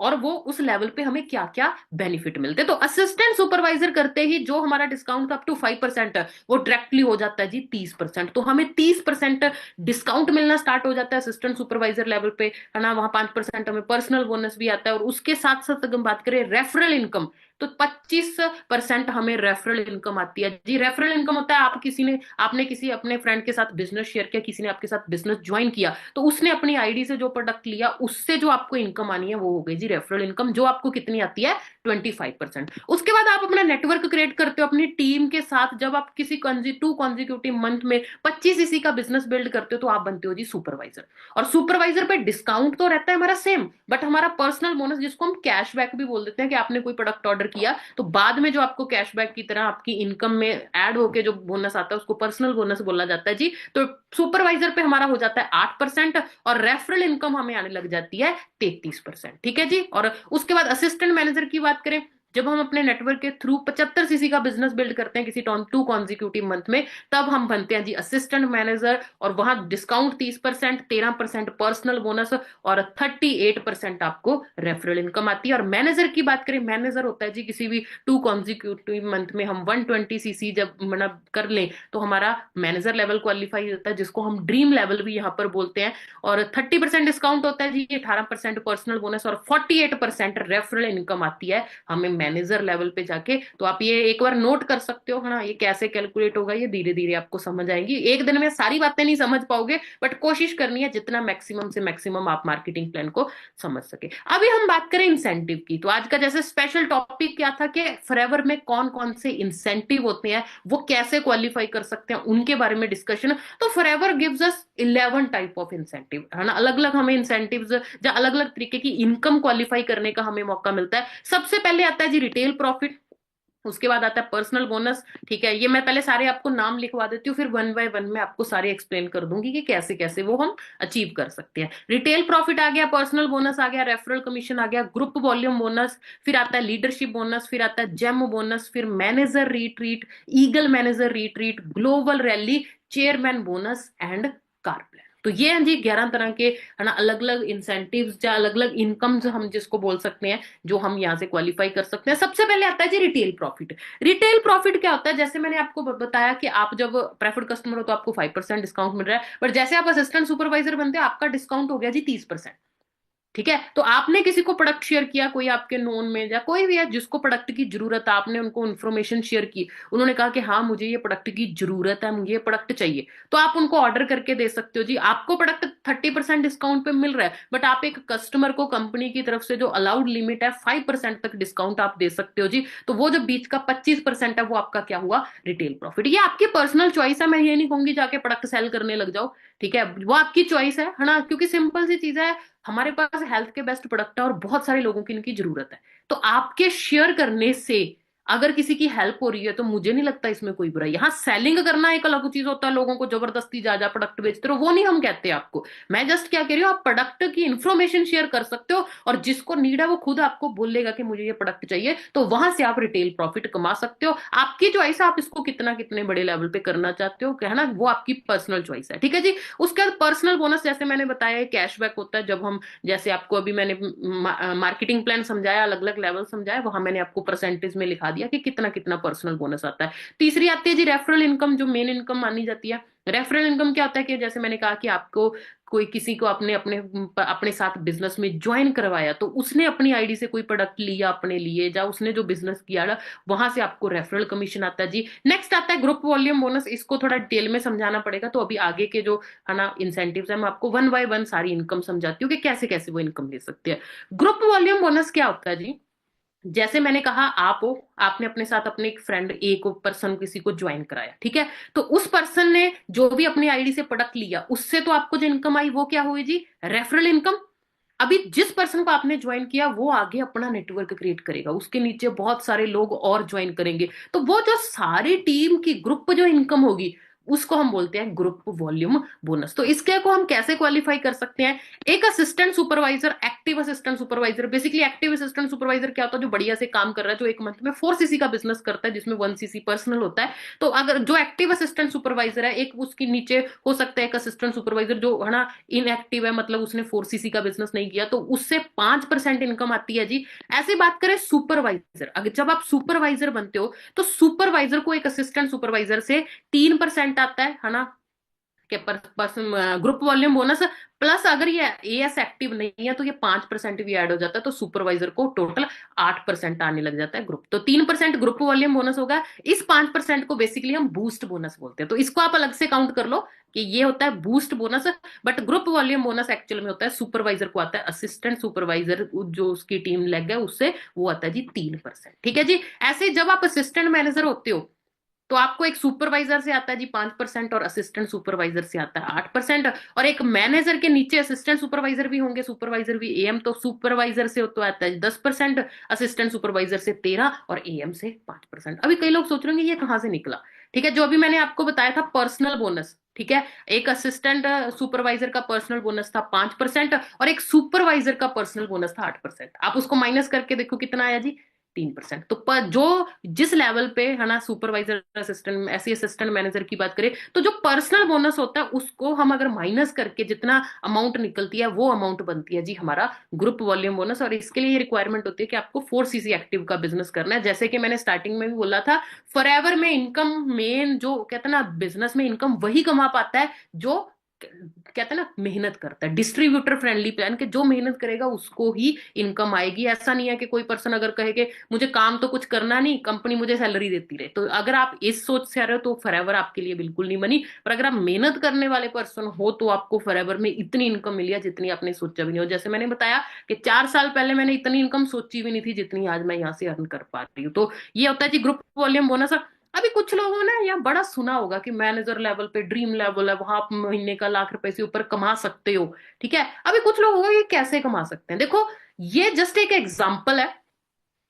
और वो उस लेवल पे हमें क्या क्या बेनिफिट मिलते हैं। तो असिस्टेंट सुपरवाइजर करते ही जो हमारा डिस्काउंट अप टू 5% है, वो डायरेक्टली हो जाता है जी 30%। तो हमें 30% डिस्काउंट मिलना स्टार्ट हो जाता है असिस्टेंट सुपरवाइजर लेवल पे, है ना। वहां 5% हमें पर्सनल बोनस भी आता है। और उसके साथ साथ अगर हम बात करें रेफरल इनकम, तो 25% हमें रेफरल इनकम आती है जी। रेफरल इनकम होता है आप किसी ने आपने किसी अपने फ्रेंड के साथ बिजनेस शेयर किया, किसी ने आपके साथ बिजनेस ज्वाइन किया, तो उसने अपनी आईडी से जो प्रोडक्ट लिया, उससे जो आपको इनकम आनी है वो हो गई जी रेफरल इनकम, जो आपको कितनी आती है? 25%। उसके बाद आप अपना नेटवर्क क्रिएट करते हो अपनी टीम के साथ। जब आप किसी 2 कॉन्जिक्यूटिव मंथ में 25 सीसी का बिजनेस बिल्ड करते हो, तो आप बनते हो जी सुपरवाइजर। और सुपरवाइजर पे डिस्काउंट तो रहता है हमारा सेम, बट हमारा पर्सनल बोनस, जिसको हम कैशबैक भी बोल देते हैं, कि आपने कोई प्रोडक्ट ऑर्डर किया तो बाद में जो आपको कैशबैक की तरह आपकी इनकम में ऐड होके जो बोनस आता है, उसको पर्सनल बोनस बोला जाता है जी। तो सुपरवाइजर पे हमारा हो जाता है 8%, और रेफरल इनकम हमें आने लग जाती है 33%। ठीक है जी। और उसके बाद असिस्टेंट मैनेजर की बात करें, जब हम अपने नेटवर्क के थ्रू 75 सीसी का बिजनेस बिल्ड करते हैं किसी 2 कॉन्जिक्यूटिव मंथ में, तब हम बनते हैं जी असिस्टेंट मैनेजर। और वहां डिस्काउंट 30%, 13% पर्सनल बोनस, और 38% आपको रेफरल इनकम आती है। और मैनेजर की बात करें, मैनेजर होता है जी किसी भी 2 कॉन्जिक्यूटिव मंथ में हम 120 सीसी जब मतलब कर लें, तो हमारा मैनेजर लेवल क्वालिफाई होता है, जिसको हम ड्रीम लेवल भी यहाँ पर बोलते हैं। और 30% डिस्काउंट होता है जी, 18% पर्सनल बोनस, और 48% रेफरल इनकम आती है हमें मैनेजर लेवल पे जाके। तो आप ये एक बार नोट कर सकते हो, है ना। ये कैसे कैलकुलेट होगा, ये धीरे धीरे आपको समझ आएंगी। एक दिन में सारी बातें नहीं समझ पाओगे, बट कोशिश करनी है जितना मैक्सिमम से मैक्सिमम आप मार्केटिंग प्लान को समझ सके। अभी हम बात करें इंसेंटिव की, तो आज का जैसे स्पेशल टॉपिक क्या था कि फॉरएवर में कौन कौन से इंसेंटिव होते हैं, वो कैसे क्वालिफाई कर सकते हैं, उनके बारे में डिस्कशन। तो forever gives us 11 type of incentive, है ना। अलग अलग हमें इंसेंटिव्स या अलग अलग तरीके की इनकम क्वालिफाई करने का हमें मौका मिलता है। सबसे पहले आता है जी रिटेल प्रॉफिट, उसके बाद आता है पर्सनल बोनस। ठीक है, ये मैं पहले सारे आपको नाम लिखवा देती हूँ, फिर वन बाय वन में आपको सारे एक्सप्लेन कर दूंगी कि कैसे कैसे वो हम अचीव कर सकते हैं। रिटेल प्रॉफिट आ गया, पर्सनल बोनस आ गया, रेफरल कमीशन आ गया, ग्रुप वॉल्यूम बोनस, फिर आता है लीडरशिप बोनस, फिर आता है जेम बोनस, फिर manager retreat, eagle manager retreat, global rally, chairman bonus and car plan. तो ये हैं जी 11 तरह के, है ना, अलग अलग इंसेंटिव्स या अलग अलग इनकम्स हम जिसको बोल सकते हैं, जो हम यहाँ से क्वालिफाई कर सकते हैं। सबसे पहले आता है जी रिटेल प्रॉफिट। रिटेल प्रॉफिट क्या होता है? जैसे मैंने आपको बताया कि आप जब प्रेफर्ड कस्टमर हो तो आपको 5% डिस्काउंट मिल रहा है, बट जैसे आप असिस्टेंट सुपरवाइजर बनते हो, आपका डिस्काउंट हो गया जी 30%। ठीक है, तो आपने किसी को प्रोडक्ट शेयर किया, कोई आपके नोन में या कोई भी है जिसको प्रोडक्ट की जरूरत है, आपने उनको इन्फॉर्मेशन शेयर की, उन्होंने कहा कि हाँ मुझे ये प्रोडक्ट की जरूरत है, मुझे ये प्रोडक्ट चाहिए, तो आप उनको ऑर्डर करके दे सकते हो जी। आपको प्रोडक्ट 30% डिस्काउंट पे मिल रहा है, बट आप एक कस्टमर को कंपनी की तरफ से जो अलाउड लिमिट है 5% तक डिस्काउंट आप दे सकते हो जी। तो वो जो बीच का 25% है, वो आपका क्या हुआ? Retail profit. ये आपकी पर्सनल चॉइस है, मैं ये नहीं कहूंगी जाके प्रोडक्ट सेल करने लग जाओ। ठीक है, वो आपकी चॉइस है ना, क्योंकि सिंपल सी चीज है, हमारे पास हेल्थ के बेस्ट प्रोडक्ट है और बहुत सारे लोगों की इनकी जरूरत है। तो आपके शेयर करने से अगर किसी की हेल्प हो रही है, तो मुझे नहीं लगता इसमें कोई बुराई। यहाँ सेलिंग करना एक अलग चीज होता है, लोगों को जबरदस्ती जा जा प्रोडक्ट बेचते रहो, वो नहीं हम कहते आपको। मैं जस्ट क्या कह रही हूँ, आप प्रोडक्ट की इंफॉर्मेशन शेयर कर सकते हो, और जिसको नीड है वो खुद आपको बोलेगा कि मुझे ये प्रोडक्ट चाहिए, तो वहां से आप रिटेल प्रॉफिट कमा सकते हो। आपकी चॉइस है, आप इसको कितना कितने बड़े लेवल पे करना चाहते हो, कहना वो आपकी पर्सनल चॉइस है। ठीक है जी। उसके बाद पर्सनल बोनस, जैसे मैंने बताया, कैशबैक होता है। जब हम, जैसे आपको अभी मैंने मार्केटिंग प्लान समझाया, अलग अलग लेवल समझाया, वहां मैंने आपको परसेंटेज में लिखा दिया कि कितना कितना पर्सनल बोनस आता है। तीसरी आती है जी रेफरल इनकम, जो मेन इनकम मानी जाती है। रेफरल इनकम क्या होता है कि जैसे मैंने कहा कि आपको कोई किसी को अपने अपने अपने साथ बिजनेस में ज्वाइन करवाया, तो उसने अपनी आईडी से कोई प्रोडक्ट लिया अपने लिए, या उसने जो बिजनेस किया ना, वहां से आपको रेफरल कमीशन आता है जी। नेक्स्ट आता है ग्रुप वॉल्यूम बोनस। इसको थोड़ा डिटेल में समझाना पड़ेगा, तो अभी आगे के जो है ना इंसेंटिव्स है, मैं आपको वन बाय वन सारी इनकम समझाती हूँ कि कैसे कैसे वो इनकम ले सकते हैं। ग्रुप वॉल्यूम बोनस क्या होता है जी? जैसे मैंने कहा, आप हो, आपने अपने साथ अपने एक फ्रेंड, एक पर्सन किसी को ज्वाइन कराया, ठीक है? तो उस पर्सन ने जो भी अपनी आईडी से प्रोडक्ट लिया, उससे तो आपको जो इनकम आई वो क्या हुई जी? Referral income. अभी जिस पर्सन को आपने ज्वाइन किया वो आगे अपना नेटवर्क क्रिएट करेगा, उसके नीचे बहुत सारे लोग और ज्वाइन करेंगे, तो वो जो सारी टीम की ग्रुप जो इनकम होगी, उसको हम बोलते हैं ग्रुप वॉल्यूम बोनस। तो इसके को हम कैसे क्वालिफाई कर सकते हैं? एक assistant supervisor, active assistant supervisor, basically active assistant supervisor क्या होता है? जो बढ़िया से काम कर रहा है, जो एक मंथ में 4 सीसी का बिजनेस करता है, जिसमें 1 सीसी पर्सनल होता है। तो अगर जो एक्टिव असिस्टेंट सुपरवाइजर है, एक उसके नीचे हो सकता है एक असिस्टेंट सुपरवाइजर जो है ना इनएक्टिव है, मतलब उसने 4 सीसी का बिजनेस नहीं किया, तो उससे 5% इनकम आती है जी। ऐसे बात करें सुपरवाइजर, अगर जब आप सुपरवाइजर बनते हो, तो सुपरवाइजर को एक असिस्टेंट सुपरवाइजर से 3% आता है ना, के ग्रुप वॉल्यूम बोनस। प्लस अगर ये एएस एक्टिव नहीं है, तो ये 5% भी ऐड हो जाता है, तो सुपरवाइजर को टोटल 8% आने लग जाता है ग्रुप। तो 3% ग्रुप वॉल्यूम बोनस होगा। इस 5% को बेसिकली हम बूस्ट बोनस बोलते हैं, तो इसको आप अलग से काउंट कर लो कि ये होता है boost bonus. But group volume bonus actual में होता है सुपरवाइजर को आता है, असिस्टेंट सुपरवाइजर जो उसकी टीम लग है उससे, वो आता है जी 3%। ठीक है जी। ऐसे जब आप असिस्टेंट मैनेजर होते हो, तो आपको एक सुपरवाइजर से आता है जी 5%, और असिस्टेंट सुपरवाइजर से आता है 8%। और एक मैनेजर के नीचे असिस्टेंट सुपरवाइजर भी होंगे, सुपरवाइजर भी एएम, तो सुपरवाइजर से तो आता है 10%, असिस्टेंट सुपरवाइजर से 13, और एएम से 5%। अभी कई लोग सोच रहे होंगे ये कहाँ से निकला? ठीक है, जो अभी मैंने आपको बताया था पर्सनल बोनस, ठीक है, एक असिस्टेंट सुपरवाइजर का पर्सनल बोनस था 5%, और एक सुपरवाइजर का पर्सनल बोनस था 8%। आप उसको माइनस करके देखो कितना आया जी? 3%। तो जो जिस लेवल पे है ना सुपरवाइजर, असिस्टेंट, ऐसी असिस्टेंट मैनेजर की बात करें, तो जो पर्सनल बोनस होता है उसको हम अगर माइनस करके जितना अमाउंट निकलती है, वो अमाउंट बनती है जी हमारा ग्रुप वॉल्यूम बोनस। और इसके लिए रिक्वायरमेंट होती है कि आपको 4 सीसी एक्टिव का बिजनेस करना है। जैसे कि मैंने स्टार्टिंग में भी बोला था, फॉरएवर में इनकम, मेन जो कहते हैं ना बिजनेस में इनकम वही कमा पाता है जो कहते हैं ना मेहनत करता है। डिस्ट्रीब्यूटर फ्रेंडली प्लान, के जो मेहनत करेगा उसको ही इनकम आएगी। ऐसा नहीं है कि कोई पर्सन अगर कहे कि मुझे काम तो कुछ करना नहीं, कंपनी मुझे सैलरी देती रहे, तो अगर आप इस सोच से आ रहे हो तो फॉरएवर आपके लिए बिल्कुल नहीं बनी। पर अगर आप मेहनत करने वाले पर्सन हो, तो आपको फॉरएवर में इतनी इनकम मिली है जितनी आपने सोचा भी नहीं हो। जैसे मैंने बताया कि 4 साल पहले मैंने इतनी इनकम सोची भी नहीं थी जितनी आज मैं यहाँ से अर्न कर पा रही हूँ। तो ये होता है जी ग्रुप वॉल्यूम बोनस। अभी कुछ लोगों ने यह बड़ा सुना होगा कि मैनेजर लेवल पे ड्रीम लेवल है, वहां आप महीने का ₹1,00,000 से ऊपर कमा सकते हो। ठीक है, अभी कुछ लोग होगा ये कैसे कमा सकते हैं? देखो, ये जस्ट एक एग्जांपल है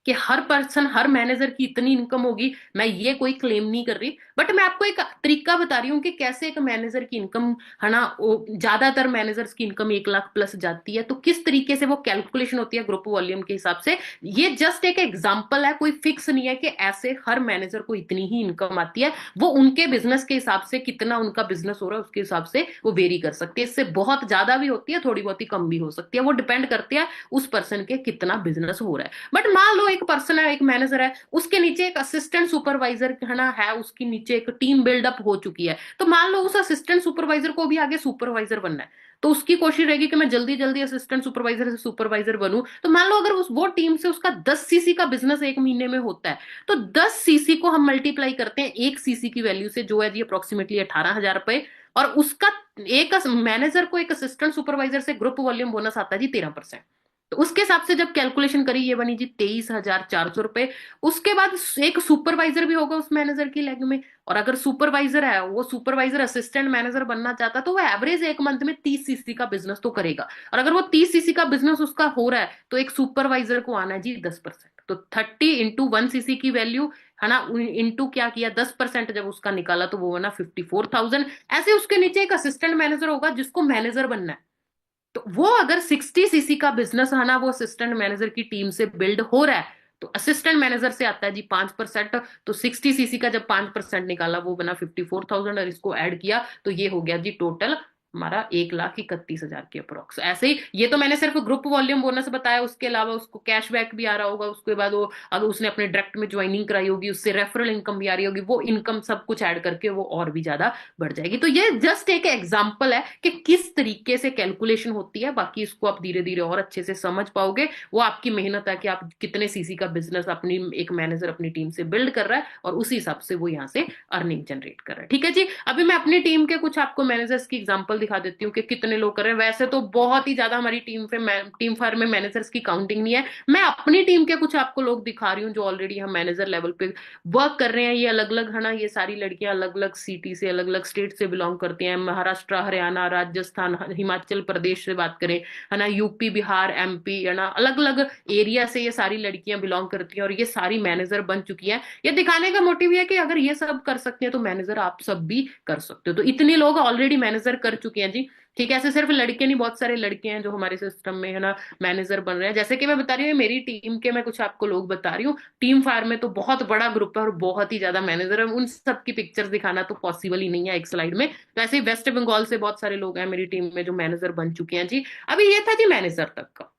कि हर पर्सन, हर मैनेजर की इतनी इनकम होगी, मैं ये कोई क्लेम नहीं कर रही, बट मैं आपको एक तरीका बता रही हूँ कि कैसे एक मैनेजर की इनकम है ना, ज्यादातर मैनेजर्स की इनकम 1,00,000 प्लस जाती है, तो किस तरीके से वो कैलकुलेशन होती है ग्रुप वॉल्यूम के हिसाब से। ये जस्ट एक एग्जाम्पल है, कोई फिक्स नहीं है कि ऐसे हर मैनेजर को इतनी ही इनकम आती है। वो उनके बिजनेस के हिसाब से, कितना उनका बिजनेस हो रहा है उसके हिसाब से वो वेरी कर सकती है। इससे बहुत ज्यादा भी होती है, थोड़ी बहुत ही कम भी हो सकती है, वो डिपेंड करती है उस पर्सन के कितना बिजनेस हो रहा है। बट मान लो एक पर्सन है, एक मैनेजर है, उसके नीचे एक असिस्टेंट सुपरवाइजर है ना, है उसके नीचे एक टीम बिल्डअप हो चुकी है, तो मान लो उस असिस्टेंट सुपरवाइजर को भी आगे सुपरवाइजर बनना है, तो उसकी कोशिश रहेगी कि मैं जल्दी जल्दी असिस्टेंट सुपरवाइजर से सुपरवाइजर बनूं। तो मान लो अगर उस वो टीम से उसका 10 सीसी का बिजनेस एक महीने में होता है, तो 10 सीसी को हम मल्टीप्लाई करते हैं 1 सीसी की वैल्यू से, जो है जी अप्रोक्सीमेटली ₹18,000। और उसका एक मैनेजर को एक असिस्टेंट सुपरवाइजर से ग्रुप वॉल्यूम बोनस आता है जी 13%। तो उसके हिसाब से जब कैलकुलेशन करी, ये बनी जी ₹23,400। उसके बाद एक सुपरवाइजर भी होगा उस मैनेजर की लेग में, और अगर सुपरवाइजर है, वो सुपरवाइजर असिस्टेंट मैनेजर बनना चाहता, तो वो एवरेज एक मंथ में 30 सीसी का बिजनेस तो करेगा। और अगर वो 30 सीसी का बिजनेस उसका हो रहा है, तो एक सुपरवाइजर को आना है जी 10%। तो 30 × 1 सीसी की वैल्यू है ना, इंटू क्या किया 10%, जब उसका निकाला तो वो बना 54,000। ऐसे उसके नीचे एक असिस्टेंट मैनेजर होगा जिसको मैनेजर बनना है, तो वो अगर 60 सीसी का बिजनेस है ना, वो असिस्टेंट मैनेजर की टीम से बिल्ड हो रहा है, तो असिस्टेंट मैनेजर से आता है जी 5%। तो 60 सीसी का जब 5% निकाला, वो बना 54,000, और इसको ऐड किया तो ये हो गया जी टोटल हमारा 1,31,000 के अप्रोक्स। ऐसे ही ये तो मैंने सिर्फ ग्रुप वॉल्यूम बोनस बताया, उसके अलावा उसको कैशबैक भी आ रहा होगा, उसके बाद वो अगर उसने अपने डायरेक्ट में ज्वाइनिंग कराई होगी उससे रेफरल इनकम भी आ रही होगी, वो इनकम सब कुछ ऐड करके वो और भी ज्यादा बढ़ जाएगी। तो ये जस्ट एक एग्जाम्पल है कि किस तरीके से कैलकुलेशन होती है। बाकी इसको आप धीरे धीरे और अच्छे से समझ पाओगे, वो आपकी मेहनत है कि आप कितने सीसी का बिजनेस अपनी एक मैनेजर अपनी टीम से बिल्ड कर रहा है और उसी हिसाब से वो यहाँ से अर्निंग जनरेट कर रहा है। ठीक है जी, अभी मैं अपनी टीम के कुछ आपको मैनेजर्स की एग्जांपल दिखा देती हूँ कि कितने लोग कर रहे हैं। वैसे तो बहुत ही ज्यादा हमारी टीम फार्म में मैनेजर्स की काउंटिंग नहीं है। मैं अपनी टीम के कुछ आपको लोग दिखा रही हूँ जो ऑलरेडी हम मैनेजर लेवल पे वर्क कर रहे हैं। ये अलग अलग है ना, ये सारी लड़कियां अलग अलग सिटी से अलग अलग स्टेट से बिलोंग करती हैं। महाराष्ट्र, हरियाणा, राजस्थान, हिमाचल प्रदेश से बात करें है ना, यूपी, बिहार, एमपी है ना, अलग अलग एरिया से ये सारी लड़कियां बिलोंग करती हैं और ये सारी मैनेजर बन चुकी हैं। ये दिखाने का मोटिव ये है कि अगर ये सब कर सकते हैं तो मैनेजर आप सब भी कर सकते हो। तो इतने लोग ऑलरेडी मैनेजर कर चुके हैं जी। ठीक है, ऐसे सिर्फ लड़के नहीं, बहुत सारे लड़के हैं जो हमारे सिस्टम में है ना मैनेजर बन रहे हैं। जैसे कि मैं बता रही हूँ मेरी टीम के, मैं कुछ आपको लोग बता रही हूँ। टीम फायर में तो बहुत बड़ा ग्रुप है और बहुत ही ज्यादा मैनेजर है, उन सब की पिक्चर्स दिखाना तो पॉसिबल ही नहीं है एक स्लाइड में। वैसे ही वेस्ट बंगाल से बहुत सारे लोग हैं मेरी टीम में जो मैनेजर बन चुके हैं जी। अभी ये था जी मैनेजर तक का।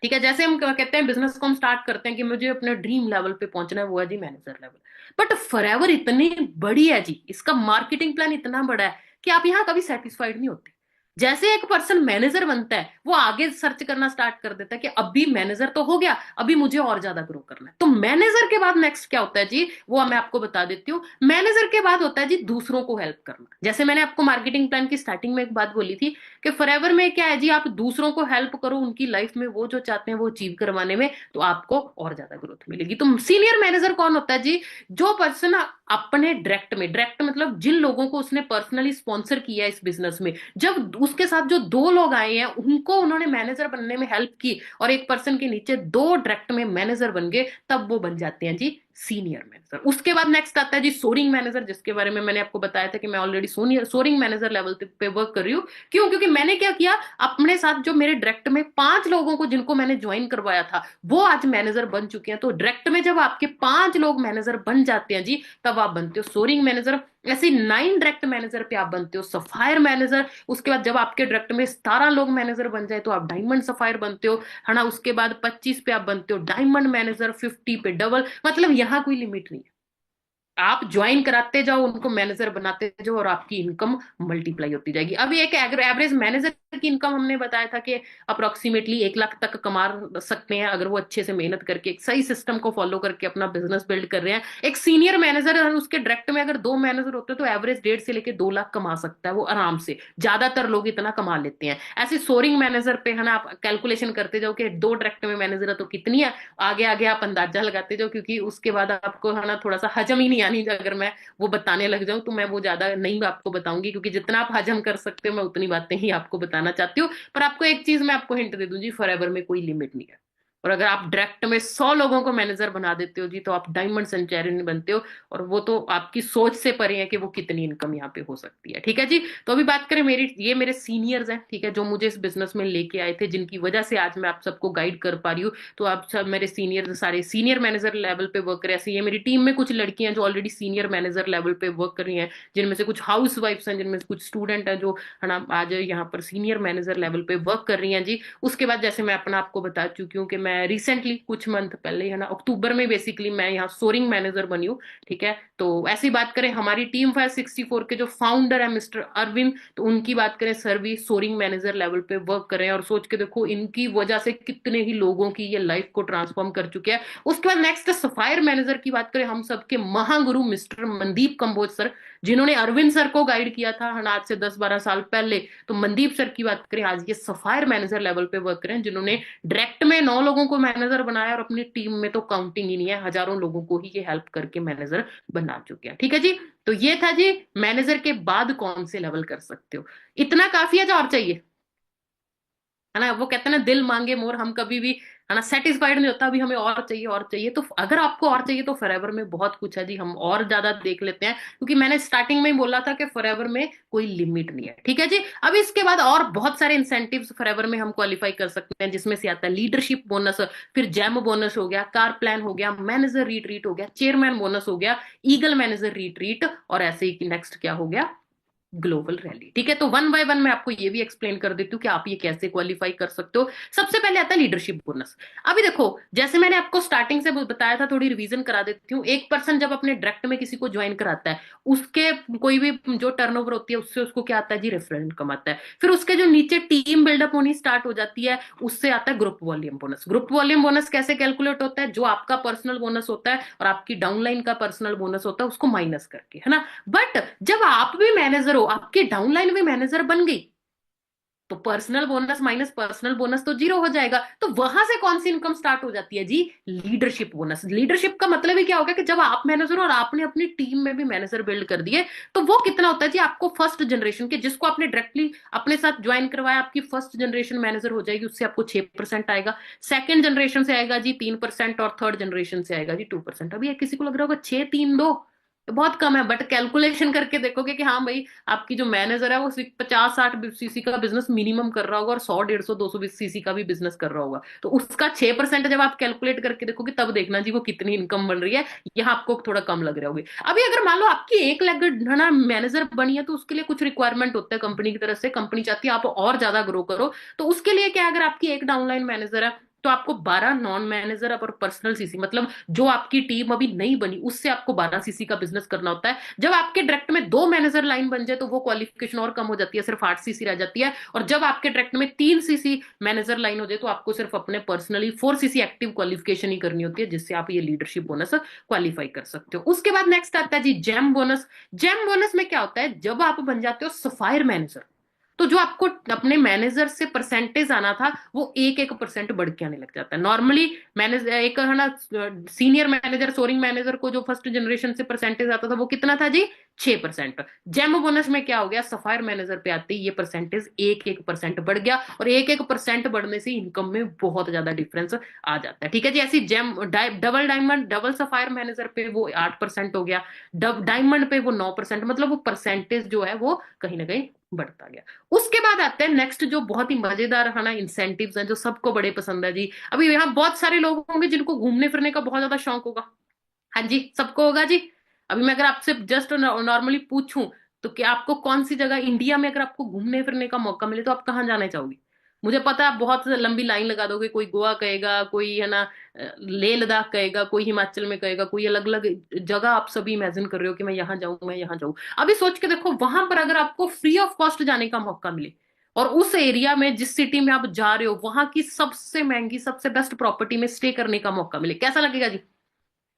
ठीक है, जैसे हम क्या कहते हैं बिजनेस को हम स्टार्ट करते हैं कि मुझे अपने ड्रीम लेवल पे पहुंचना है, वो है जी मैनेजर लेवल। बट फॉरएवर इतनी बड़ी है जी, इसका मार्केटिंग प्लान इतना बड़ा है कि आप यहाँ कभी सेटिस्फाइड नहीं होते। जैसे एक पर्सन मैनेजर बनता है वो आगे सर्च करना स्टार्ट कर देता है कि अभी मैनेजर तो हो गया, अभी मुझे और ज्यादा ग्रो करना है। तो मैनेजर के बाद नेक्स्ट क्या होता है जी, वो मैं आपको बता देती हूँ। मैनेजर के बाद होता है जी दूसरों को हेल्प करना। जैसे मैंने आपको मार्केटिंग प्लान की स्टार्टिंग में एक बात बोली थी कि फॉरएवर में क्या है जी, आप दूसरों को हेल्प करो उनकी लाइफ में वो जो चाहते हैं वो अचीव करवाने में, तो आपको और ज्यादा ग्रोथ मिलेगी। तो सीनियर मैनेजर कौन होता है जी, जो पर्सन अपने डायरेक्ट मतलब जिन लोगों को उसने पर्सनली स्पॉन्सर किया है इस बिजनेस में, जब उसके साथ जो दो लोग आए हैं उनको उन्होंने मैनेजर बनने में हेल्प की और एक पर्सन के नीचे दो डायरेक्ट में मैनेजर बन गए, तब वो बन जाते हैं जी सीनियर मैनेजर। उसके बाद नेक्स्ट आता है जी सोरिंग मैनेजर, जिसके बारे में मैंने आपको बताया था कि मैं ऑलरेडी सोरिंग मैनेजर लेवल पे वर्क कर रही हूँ। क्यों? क्योंकि मैंने क्या किया, अपने साथ जो मेरे डायरेक्ट में 5 लोगों को जिनको मैंने ज्वाइन करवाया था वो आज मैनेजर बन चुके हैं। तो डायरेक्ट में जब आपके 5 लोग मैनेजर बन जाते हैं जी, तब आप बनते हो सोरिंग मैनेजर। ऐसे 9 डायरेक्ट मैनेजर पे आप बनते हो सफायर मैनेजर। उसके बाद जब आपके डायरेक्ट में 17 लोग मैनेजर बन जाए तो आप डायमंड सफायर बनते हो, है ना। उसके बाद 25 पे आप बनते हो डायमंड मैनेजर, 50 पे डबल। मतलब यहाँ कोई लिमिट नहीं है, आप ज्वाइन कराते जाओ उनको मैनेजर बनाते जाओ और आपकी इनकम मल्टीप्लाई होती जाएगी। अभी एक एवरेज मैनेजर की इनकम हमने बताया था कि अप्रोक्सीमेटली 1 लाख तक कमा सकते हैं अगर वो अच्छे से मेहनत करके एक सही सिस्टम को फॉलो करके अपना बिजनेस बिल्ड कर रहे हैं। एक सीनियर मैनेजर उसके डायरेक्ट में अगर 2 मैनेजर होते हैं तो एवरेज 1.5 से लेके 2 लाख कमा सकता है वो आराम से। ज्यादातर लोग इतना कमा लेते हैं। ऐसे सोरिंग मैनेजर पे है ना आप कैलकुलेशन करते जाओ कि 2 डायरेक्ट में मैनेजर है तो कितनी है, आगे आगे आप अंदाजा लगाते जाओ, क्योंकि उसके बाद आपको है ना थोड़ा सा हजम ही नहीं आनी। अगर मैं वो बताने लग जाऊं तो मैं वो ज्यादा नहीं आपको बताऊंगी, क्योंकि जितना आप हजम कर सकते हो मैं उतनी बातें ही आपको बताना चाहती हूँ। पर आपको एक चीज मैं आपको हिंट दे दूं जी, फॉरएवर में कोई लिमिट नहीं है। और अगर आप डायरेक्ट में 100 लोगों को मैनेजर बना देते हो जी, तो आप डायमंड सेंचुरियन बनते हो। और वो तो आपकी सोच से परे है कि वो कितनी इनकम यहाँ पे हो सकती है। ठीक है जी, तो अभी बात करें मेरी, ये मेरे सीनियर्स हैं, ठीक है, जो मुझे इस बिजनेस में लेके आए थे, जिनकी वजह से आज मैं आप सबको गाइड कर पा रही हूँ। तो आप सब मेरे सीनियर सारे सीनियर मैनेजर लेवल पे वर्क कर रहे हैं। ऐसे ये मेरी टीम में कुछ लड़कियां जो ऑलरेडी सीनियर मैनेजर लेवल पे वर्क कर रही हैं, जिनमें से कुछ हाउस वाइफ्स हैं, जिनमें से कुछ स्टूडेंट हैं जो है ना आज यहाँ पर सीनियर मैनेजर लेवल पे वर्क कर रही हैं जी। उसके बाद जैसे मैं अपना आपको बता चुकी हूँ कि मैं रिसेंटली कुछ मंथ पहले है ना अक्टूबर में बेसिकली मैं यहाँ सोरिंग मैनेजर बनी हूँ। ठीक है, तो ऐसी बात करें हमारी टीम 564 के जो फाउंडर है मिस्टर अरविंद, तो उनकी बात करें सर भी सोरिंग मैनेजर लेवल पे वर्क कर रहे हैं। और सोच के देखो इनकी वजह से कितने ही लोगों की ये लाइफ को ट्रांसफॉर्म कर चुके हैं। उसके बाद नेक्स्ट सफायर मैनेजर की बात करें, हम सबके महागुरु मिस्टर मनदीप कंबोज सर, जिन्होंने अरविंद सर को गाइड किया था है ना आज से 10-12 साल पहले। तो मनदीप सर की बात करें, आज ये सफायर मैनेजर लेवल पे वर्क करें, जिन्होंने डायरेक्ट में 9 लोगों को मैनेजर बनाया और अपनी टीम में तो काउंटिंग ही नहीं है, हजारों लोगों को ही ये हेल्प करके मैनेजर बना चुके हैं। ठीक है जी, तो ये था जी मैनेजर के बाद कौन से लेवल कर सकते हो। इतना काफी है, जो और चाहिए है ना। वो कहते हैं ना दिल मांगे मोर, हम कभी भी है ना सेटिस्फाइड नहीं होता, अभी हमें और चाहिए और चाहिए। तो अगर आपको और चाहिए तो फॉरएवर में बहुत कुछ है जी, हम और ज्यादा देख लेते हैं, क्योंकि मैंने स्टार्टिंग में ही बोला था कि फॉरएवर में कोई लिमिट नहीं है। ठीक है जी, अब इसके बाद और बहुत सारे इंसेंटिव्स फॉरएवर में हम क्वालिफाई कर सकते हैं, जिसमें से आता है लीडरशिप बोनस, फिर जैम बोनस हो गया, कार प्लान हो गया, मैनेजर रिट्रीट हो गया, चेयरमैन बोनस हो गया, ईगल मैनेजर रिट्रीट, और ऐसे ही नेक्स्ट क्या हो गया, ग्लोबल रैली। ठीक है, तो वन बाय वन मैं आपको ये भी एक्सप्लेन कर देती हूँ कि आप ये कैसे क्वालिफाई कर सकते हो। सबसे पहले आता है लीडरशिप बोनस। अभी देखो, जैसे मैंने आपको स्टार्टिंग से बताया था, थोड़ी रिवीजन करा देती हूँ। एक पर्सन जब अपने डायरेक्ट में किसी को ज्वाइन कराता है, उसके कोई भी जो टर्नओवर होती है उससे उसको क्या आता है जी, रेफरल इनकम आता है। फिर उसके जो नीचे टीम बिल्डअप होनी स्टार्ट हो जाती है, उससे आता है group volume bonus. Group volume bonus कैसे कैलकुलेट होता है, जो आपका पर्सनल बोनस होता है और आपकी डाउनलाइन का पर्सनल बोनस होता है, उसको माइनस करके, है ना। बट जब आप भी मैनेजर हो, आपकी डाउनलाइन भी मैनेजर बन गई, तो personal bonus minus personal bonus तो जीरो हो जाएगा। तो वहां से कौन सी इनकम स्टार्ट हो जाती है जी, लीडरशिप बोनस। लीडरशिप का मतलब ही क्या होगा कि जब आप मैनेजर हो और आपने अपनी टीम में भी मैनेजर बिल्ड कर दिए, तो वो कितना होता है जी, आपको फर्स्ट जनरेशन के, जिसको आपने डायरेक्टली अपने साथ ज्वाइन करवाया, आपकी फर्स्ट जनरेशन मैनेजर हो जाएगी, उससे आपको 6% आएगा। सेकंड जनरेशन से आएगा जी 3%, और थर्ड जनरेशन से आएगा जी 2%। अभी ये किसी को लग रहा होगा 6 3 2 तो बहुत कम है, बट कैलकुलेशन करके देखोगे कि हाँ भाई, आपकी जो मैनेजर है वो 50 60 सीसी का बिजनेस मिनिमम कर रहा होगा, और 100 150 200 सीसी का भी बिजनेस कर रहा होगा, तो उसका 6% जब आप कैलकुलेट करके देखोगे, तब देखना जी वो कितनी इनकम बन रही है। यहाँ आपको थोड़ा कम लग रहा होगी। अभी अगर मान लो आपकी 1 लाख ना मैनेजर बनी है, तो उसके लिए कुछ रिक्वायरमेंट होता है कंपनी की तरफ से। कंपनी चाहती है आप और ज्यादा ग्रो करो, तो उसके लिए क्या है, अगर आपकी एक डाउनलाइन मैनेजर है, तो आपको 12 नॉन मैनेजर और पर्सनल सीसी, मतलब जो आपकी टीम अभी नहीं बनी, उससे आपको 12 सीसी का बिजनेस करना होता है। जब आपके डायरेक्ट में 2 मैनेजर लाइन बन जाए, तो वो क्वालिफिकेशन और कम हो जाती है, सिर्फ 8 सीसी रह जाती है। और जब आपके डायरेक्ट में 3 सीसी मैनेजर लाइन हो जाए, तो आपको सिर्फ अपने पर्सनली 4 सीसी एक्टिव क्वालिफिकेशन ही करनी होती है, जिससे आप ये लीडरशिप बोनस क्वालिफाई कर सकते हो। उसके बाद नेक्स्ट आता है जी जेम बोनस। जेम बोनस में क्या होता है, जब आप बन जाते हो सफायर मैनेजर, तो जो आपको अपने मैनेजर से परसेंटेज आना था, वो 1 1% बढ़ के आने लग जाता है। नॉर्मली मैनेजर एक है ना, सीनियर मैनेजर सोरिंग मैनेजर को जो फर्स्ट जनरेशन से परसेंटेज आता था, वो कितना था जी, 6%। जेम बोनस में क्या हो गया, सफायर मैनेजर पे आते ही ये परसेंटेज 1 1% बढ़ गया, और 1 1% बढ़ने से इनकम में बहुत ज्यादा डिफरेंस आ जाता है। ठीक है जी, ऐसी gem double diamond double sapphire manager पे वो 8% हो गया, डब डायमंड पे वो 9%, मतलब वो परसेंटेज जो है वो कहीं ना कहीं बढ़ता गया। उसके बाद आते हैं नेक्स्ट, जो बहुत ही मजेदार है ना, इंसेंटिव्स हैं, जो सबको बड़े पसंद है जी। अभी यहाँ बहुत सारे लोग होंगे जिनको घूमने फिरने का बहुत ज्यादा शौक होगा। हाँ जी, सबको होगा जी। अभी मैं अगर आपसे जस्ट नॉर्मली पूछूं, तो क्या आपको कौन सी जगह इंडिया में, अगर आपको घूमने फिरने का मौका मिले, तो आप कहाँ जाना चाहोगे। मुझे पता है आप बहुत लंबी लाइन लगा दोगे, कोई गोवा कहेगा, कोई है ना लेह लद्दाख कहेगा, कोई हिमाचल में कहेगा, कोई अलग अलग जगह आप सभी इमेजिन कर रहे हो कि मैं यहाँ जाऊं, मैं यहाँ जाऊं। अभी सोच के देखो, वहां पर अगर आपको फ्री ऑफ कॉस्ट जाने का मौका मिले, और उस एरिया में जिस सिटी में आप जा रहे हो, वहां की सबसे महंगी सबसे बेस्ट प्रॉपर्टी में स्टे करने का मौका मिले, कैसा लगेगा जी,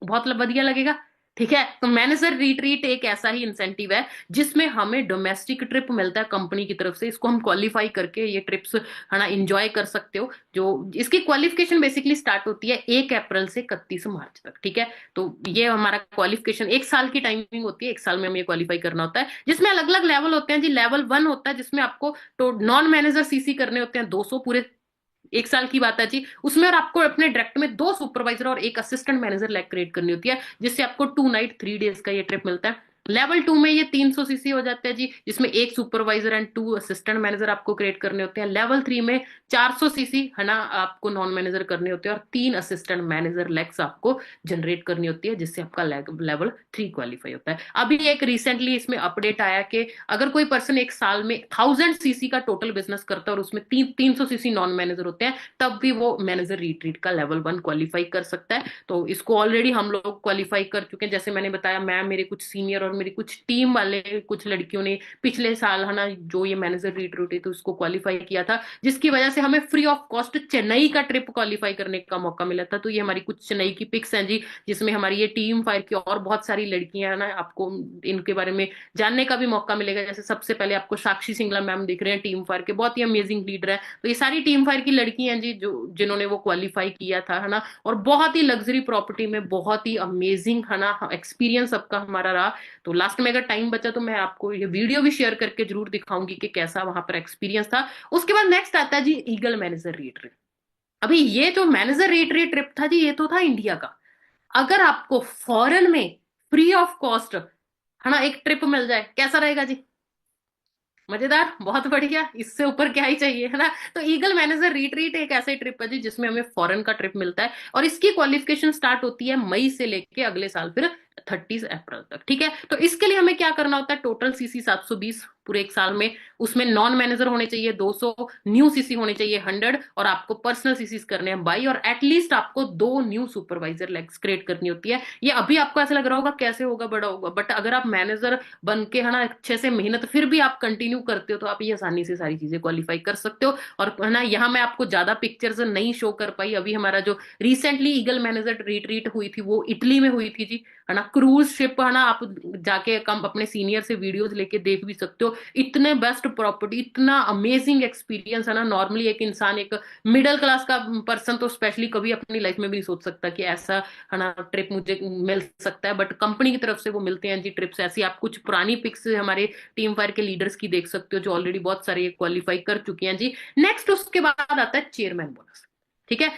बहुत बढ़िया लगेगा। ठीक है, तो मैनेजर रिट्रीट एक ऐसा ही इंसेंटिव है, जिसमें हमें डोमेस्टिक ट्रिप मिलता है कंपनी की तरफ से। इसको हम क्वालिफाई करके ये ट्रिप्स है ना एंजॉय कर सकते हो। जो इसकी क्वालिफिकेशन बेसिकली स्टार्ट होती है 1 अप्रैल से 31 मार्च तक। ठीक है, तो ये हमारा क्वालिफिकेशन 1 साल की टाइमिंग होती है, 1 साल में हमें ये क्वालिफाई करना होता है, जिसमें अलग अलग लेवल होते हैं जी। लेवल 1 होता है जिसमें आपको तो नॉन मैनेजर सीसी करने होते हैं 200 पूरे 1 साल की बात है जी उसमें, और आपको अपने डायरेक्ट में 2 सुपरवाइजर और एक असिस्टेंट मैनेजर लैग क्रिएट करनी होती है, जिससे आपको 2 नाइट 3 डेज का ये ट्रिप मिलता है। लेवल 2 में ये 300 सीसी हो जाता है जी, जिसमें एक सुपरवाइजर एंड 2 असिस्टेंट मैनेजर आपको क्रिएट करने होते हैं। लेवल 3 में 400 सीसी है ना आपको नॉन मैनेजर करने होते हैं, और 3 असिस्टेंट मैनेजर लेग्स आपको जनरेट करनी होती है, जिससे आपका लेवल 3 क्वालिफाई होता है। अभी एक रिसेंटली इसमें अपडेट आया कि अगर कोई पर्सन 1 साल में 1000 सीसी का टोटल बिजनेस करता है, और उसमें 300 सीसी नॉन मैनेजर होते हैं, तब भी वो मैनेजर रिट्रीट का लेवल 1 क्वालिफाई कर सकता है। तो इसको ऑलरेडी हम लोग क्वालिफाई कर चुके हैं। जैसे मैंने बताया, मैं, मेरे कुछ सीनियर और मेरी कुछ टीम वाले कुछ लड़कियों ने पिछले साल है ना जो ये मैनेजर रिट्रीट है, तो उसको क्वालिफाई किया था, जिसकी वजह से हमें फ्री ऑफ कॉस्ट चेन्नई का ट्रिप क्वालिफाई करने का मौका मिला था। तो ये हमारी कुछ चेन्नई की पिक्स हैं जी, जिसमें हमारी ये टीम फायर की और बहुत सारी लड़कियां हैं ना, आपको इनके बारे में जानने का भी मौका मिलेगा। जैसे सबसे पहले आपको साक्षी सिंगला मैम दिख रहे हैं, टीम फायर के बहुत ही अमेजिंग लीडर है। तो ये सारी टीम फायर की लड़की हैं जी, जो जिन्होंने वो क्वालिफाई किया था, है ना। और बहुत ही लग्जरी प्रॉपर्टी में बहुत ही अमेजिंग है ना एक्सपीरियंस सबका हमारा रहा। तो लास्ट में अगर टाइम बचा, तो मैं आपको ये वीडियो भी शेयर करके जरूर दिखाऊंगी कि कैसा वहां पर एक्सपीरियंस था। उसके बाद नेक्स्ट आता है जी ईगल मैनेजर रिट्रीट। अभी ये जो मैनेजर रिट्रीट ट्रिप था जी, ये तो था इंडिया का। अगर आपको फॉरेन में फ्री ऑफ कॉस्ट है ना एक ट्रिप मिल जाए, कैसा रहेगा जी, मजेदार, बहुत बढ़िया, इससे ऊपर क्या ही चाहिए, है ना। तो ईगल मैनेजर रिट्रीट एक ऐसा ट्रिप है जी, जिसमें हमें फॉरेन का ट्रिप मिलता है, और इसकी क्वालिफिकेशन स्टार्ट होती है मई से लेके अगले साल फिर 30 अप्रैल तक। ठीक है, तो इसके लिए हमें क्या करना होता है, टोटल सीसी 720 पूरे एक साल में। उसमें नॉन मैनेजर होने चाहिए 200, न्यू सीसी होने चाहिए 100, और आपको पर्सनल सीसीज करने हैं 22, और एटलीस्ट आपको 2 न्यू सुपरवाइजर लेग्स क्रिएट करनी होती है। ये अभी आपको ऐसा लग रहा होगा कैसे होगा, बड़ा होगा, बट अगर आप मैनेजर बन के है ना अच्छे से मेहनत फिर भी आप कंटिन्यू करते हो तो आप ये आसानी से सारी चीजें क्वालिफाई कर सकते हो। और है ना यहाँ मैं आपको ज्यादा पिक्चर्स नहीं शो कर पाई। अभी हमारा जो रिसेंटली ईगल मैनेजर रिट्रीट हुई थी वो इटली में हुई थी जी, है ना, क्रूज शिप, है ना, आप जाके कम अपने सीनियर से वीडियोस लेके देख भी सकते हो। इतने बेस्ट प्रॉपर्टी, इतना अमेजिंग एक्सपीरियंस, है ना, नॉर्मली एक इंसान, एक मिडिल क्लास का पर्सन तो स्पेशली कभी अपनी लाइफ में भी नहीं सोच सकता कि ऐसा, है ना, ट्रिप मुझे मिल सकता है, बट कंपनी की तरफ से वो मिलते हैं जी ट्रिप्स ऐसी। आप कुछ पुरानी पिक्स हमारे टीम फायर के लीडर्स की देख सकते हो जो ऑलरेडी बहुत सारे क्वालिफाई कर चुके हैं जी। नेक्स्ट उसके बाद आता है चेयरमैन बोनस। ठीक है,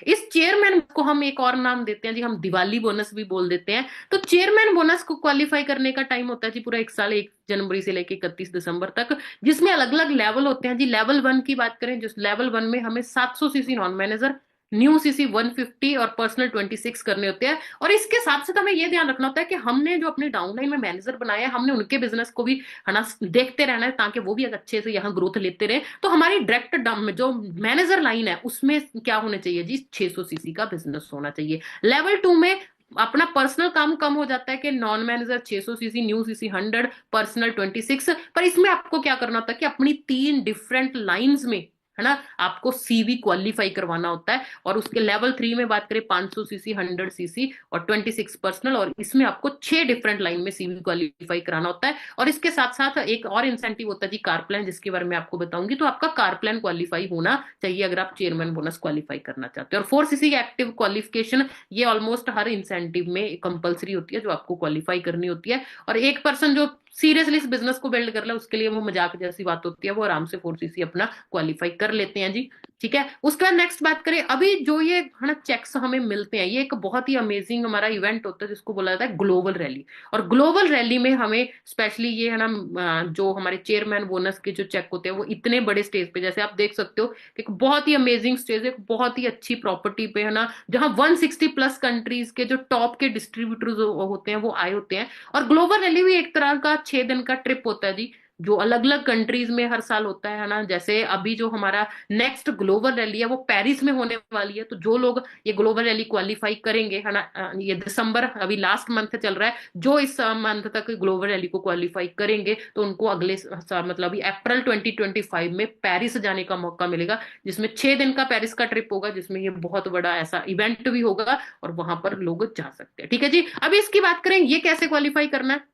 इस चेयरमैन को हम एक और नाम देते हैं जी, हम दिवाली बोनस भी बोल देते हैं। तो चेयरमैन बोनस को क्वालिफाई करने का टाइम होता है जी पूरा एक साल, 1 जनवरी से लेके 31 दिसंबर तक, जिसमें अलग अलग लेवल होते हैं जी। लेवल 1 की बात करें, जिस लेवल 1 में हमें 700 CC non manager, new CC 150 और पर्सनल 26 करने होते हैं। और इसके साथ साथ हमें यह ध्यान रखना होता है कि हमने जो अपने डाउनलाइन में मैनेजर बनाए हैं, हमने उनके बिजनेस को भी, है ना, देखते रहना है ताकि वो भी अच्छे से यहाँ ग्रोथ लेते रहे। तो हमारी डायरेक्ट जो मैनेजर लाइन है उसमें क्या होने चाहिए जी, 600 सीसी का बिजनेस होना चाहिए। लेवल 2 में अपना पर्सनल काम कम हो जाता है कि non manager 600 CC, new CC 100, personal 26। पर इसमें आपको क्या करना होता है कि अपनी 3 डिफरेंट लाइंस में, है ना, आपको सीवी क्वालिफाई करवाना होता है। और उसके लेवल 3 में बात करें, 500 सीसी, 100 सीसी और 26 पर्सनल, और इसमें आपको 6 डिफरेंट लाइन में सीवी क्वालिफाई कराना होता है। और इसके साथ साथ एक और इंसेंटिव होता है जी, कार प्लान, जिसके बारे में आपको बताऊंगी। तो आपका कार प्लान क्वालिफाई होना चाहिए अगर आप चेयरमैन बोनस क्वालिफाई करना चाहते हो। और 4 सीसी एक्टिव क्वालिफिकेशन, ये ऑलमोस्ट हर इंसेंटिव में कंपलसरी होती है जो आपको क्वालिफाई करनी होती है। और एक पर्सन जो सीरियसली इस बिजनेस को बिल्ड कर ले, उसके लिए वो मजाक जैसी बात होती है, वो आराम से 4 सीसी अपना क्वालिफाई कर लेते हैं जी। ठीक है, उसके बाद नेक्स्ट बात करें, अभी जो ये, है ना, चेक्स हमें मिलते हैं, ये एक बहुत ही अमेजिंग हमारा इवेंट होता है जिसको बोला जाता है ग्लोबल रैली। और ग्लोबल रैली में हमें स्पेशली ये, है ना, जो हमारे चेयरमैन बोनस के जो चेक होते हैं वो इतने बड़े स्टेज पे, जैसे आप देख सकते हो कि एक बहुत ही अमेजिंग स्टेज, एक बहुत ही अच्छी प्रॉपर्टी पे, है ना, जहां 160 प्लस कंट्रीज के जो टॉप के डिस्ट्रीब्यूटर्स होते हैं वो आए होते हैं। और ग्लोबल रैली भी एक तरह का 6 दिन का ट्रिप होता है जी, जो अलग अलग कंट्रीज में हर साल होता है ना। जैसे अभी जो हमारा नेक्स्ट ग्लोबल रैली है वो पेरिस में होने वाली है। तो जो लोग ये ग्लोबल रैली क्वालिफाई करेंगे, है ना, ये दिसंबर अभी लास्ट मंथ चल रहा है, जो इस मंथ तक ग्लोबल रैली को क्वालिफाई करेंगे तो उनको अगले मतलब अभी अप्रैल 2025 में पेरिस जाने का मौका मिलेगा, जिसमें 6 दिन का पेरिस का ट्रिप होगा, जिसमें ये बहुत बड़ा ऐसा इवेंट भी होगा और वहां पर लोग जा सकते हैं। ठीक है जी, अभी इसकी बात करें ये कैसे क्वालिफाई करना है।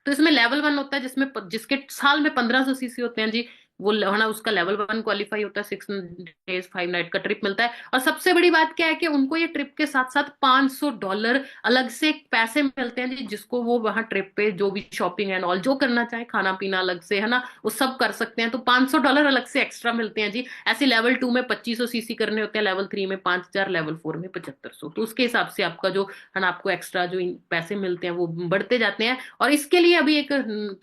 तो इसमें लेवल 1 होता है जिसमें जिसके साल में 1500 सीसी होते हैं जी, वो, है ना, उसका लेवल 1 क्वालिफाई होता है। 6 डेज 5 नाइट का ट्रिप मिलता है। और सबसे बड़ी बात क्या है कि उनको ये ट्रिप के साथ साथ $500 अलग से पैसे मिलते हैं जी, जिसको वो वहां ट्रिप पे जो भी शॉपिंग एंड ऑल जो करना चाहे, खाना पीना अलग से, है ना, वो सब कर सकते हैं। तो $500 अलग से एक्स्ट्रा मिलते हैं जी। ऐसे लेवल 2 में 2500 सीसी करने होते हैं, लेवल 3 में 5000, लेवल 4 में 7500। तो उसके हिसाब से आपका जो, है ना, आपको एक्स्ट्रा जो पैसे मिलते हैं वो बढ़ते जाते हैं। और इसके लिए अभी एक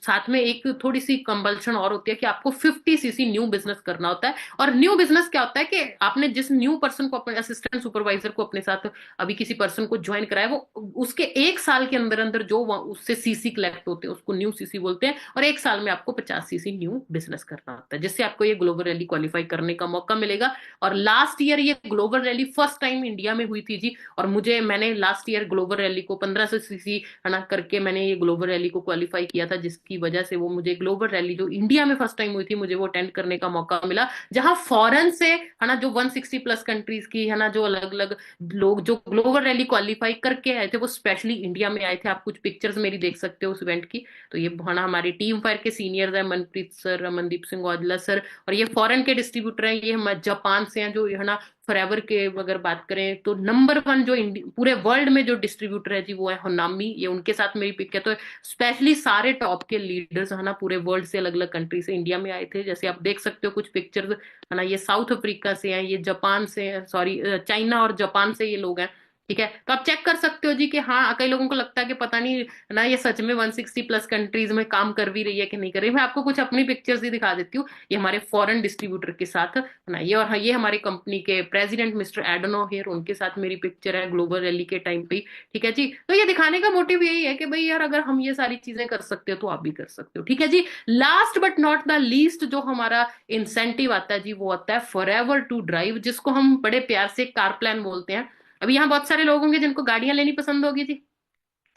साथ में एक थोड़ी सी कंपल्शन और होती है कि आपको 50 सीसी न्यू बिजनेस करना होता है। और न्यू बिजनेस क्या होता है कि आपने जिस न्यू पर्सन को, अपने असिस्टेंट सुपरवाइजर को अपने साथ अभी किसी पर्सन को ज्वाइन कराया, वो उसके एक साल के अंदर अंदर जो उससे सीसी कलेक्ट होते हैं उसको न्यू सीसी बोलते हैं। और एक साल में आपको 50 सीसी न्यू बिजनेस करना होता है, जिससे आपको ये ग्लोबल रैली क्वालिफाई करने का मौका मिलेगा। और लास्ट ईयर ये global rally first time India में हुई थी जी। और मैंने लास्ट ईयर ग्लोबल रैली को 1500 सीसी, है ना, करके मैंने ये ग्लोबल रैली को क्वालिफाई किया था, जिसकी वजह से वो मुझे ग्लोबल रैली जो इंडिया में फर्स्ट टाइम हुई थी, मुझे वो अटेंड करने का मौका मिला, जहां फॉरेन से, है ना, जो 160 प्लस कंट्रीज की, है ना, जो अलग अलग लोग जो ग्लोबल रैली क्वालिफाई करके आए थे वो स्पेशली इंडिया में आए थे। आप कुछ पिक्चर्स मेरी देख सकते हो उस इवेंट की। तो ये, है ना, हमारी टीम फायर के सीनियर्स है, मनप्रीत सर, अमनदीप सिंह औजला सर। और ये फॉरेन के डिस्ट्रीब्यूटर हैं, ये जापान से हैं, जो, है ना, फॉरएवर के अगर बात करें तो नंबर 1 जो पूरे वर्ल्ड में जो डिस्ट्रीब्यूटर है जी वो है होनामी। ये उनके साथ मेरी पिक है। तो स्पेशली सारे टॉप के लीडर्स, है ना, पूरे वर्ल्ड से अलग अलग कंट्री से इंडिया में आए थे। जैसे आप देख सकते हो कुछ पिक्चर्स, है ना, ये साउथ अफ्रीका से हैं, ये जापान से, सॉरी, चाइना और जापान से ये लोग हैं। ठीक है, तो आप चेक कर सकते हो जी कि हाँ, कई लोगों को लगता है कि पता नहीं ना ये सच में 160 प्लस कंट्रीज में काम कर भी रही है कि नहीं कर रही। मैं आपको कुछ अपनी पिक्चर्स ही दिखा देती हूँ। ये हमारे फॉरेन डिस्ट्रीब्यूटर के साथ बनाई है, और हाँ, ये हमारी कंपनी के प्रेसिडेंट मिस्टर एडनो हेयर, उनके साथ मेरी पिक्चर है ग्लोबल रैली के टाइम पे। ठीक है जी, तो ये दिखाने का मोटिव यही है कि भाई यार, अगर हम ये सारी चीजें कर सकते हो तो आप भी कर सकते हो। ठीक है जी। Last but not the least जो हमारा इंसेंटिव आता है जी, वो आता है फॉरएवर टू ड्राइव, जिसको हम बड़े प्यार से कार प्लान बोलते हैं। अभी यहाँ बहुत सारे लोग होंगे जिनको गाड़ियां लेनी पसंद होगी जी।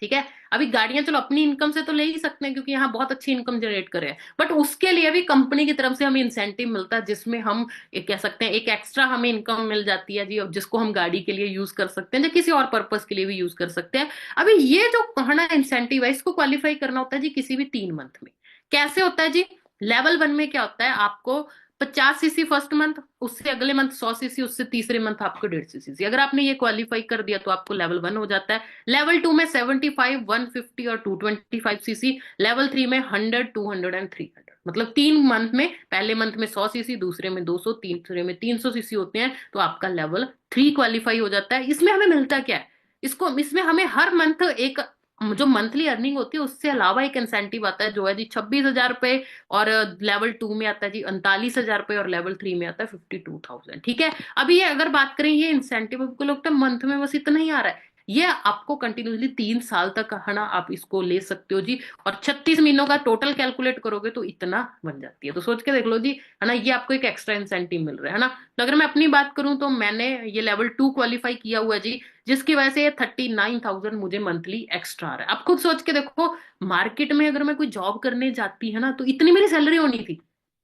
ठीक है, अभी गाड़ियां चलो अपनी इनकम से तो ले ही सकते हैं, क्योंकि यहाँ बहुत अच्छी इनकम जनरेट कर रहे हैं, बट उसके लिए भी कंपनी की तरफ से हमें इंसेंटिव मिलता है, जिसमें हम एक कह सकते हैं एक एक्स्ट्रा हमें इनकम मिल जाती है जी, और जिसको हम गाड़ी के लिए यूज कर सकते हैं या किसी और पर्पस के लिए भी यूज कर सकते हैं। अभी ये जो कहना इंसेंटिव है, इसको क्वालिफाई करना होता है जी किसी भी 3 मंथ में। कैसे होता है जी? लेवल 1 में क्या होता है, आपको 50 सीसी फर्स्ट मंथ, उससे अगले मंथ 100 सीसी, उससे तीसरे मंथ आपको 150 सीसी। अगर आपने ये क्वालिफाई कर दिया तो आपको लेवल 1 हो जाता है। लेवल 2 में 75, 150 और 225 सीसी। लेवल 3 में 100, 200 एंड 300। मतलब 3 मंथ में, पहले मंथ में 100 सीसी, दूसरे में 200, तीसरे में 300 सीसी होते हैं, तो आपका लेवल 3 क्वालिफाई हो जाता है। इसमें हमें मिलता क्या है? इसमें हमें हर मंथ एक जो मंथली अर्निंग होती है उससे अलावा एक इंसेंटिव आता है, जो है जी 26,000 रुपए। और लेवल 2 में आता है जी 39,000 रुपए, और लेवल 3 में आता है 52,000। ठीक है, अभी ये अगर बात करें, ये इंसेंटिव आपको लगता है मंथ में बस इतना ही आ रहा है? ये आपको कंटिन्यूसली 3 साल तक है ना, आप इसको ले सकते हो जी। और 36 महीनों का टोटल कैलकुलेट करोगे तो इतना बन जाती है। तो सोच के देख लो जी, है ना, ये आपको एक एक्स्ट्रा इंसेंटिव मिल रहा है ना। तो अगर मैं अपनी बात करूं तो मैंने ये लेवल 2 क्वालिफाई किया हुआ है जी, जिसकी वजह से 39,000 मुझे मंथली एक्स्ट्रा आ रहा है। आप खुद सोच के देखो, मार्केट में अगर मैं कोई जॉब करने जाती है ना, तो इतनी मेरी सैलरी होनी थी।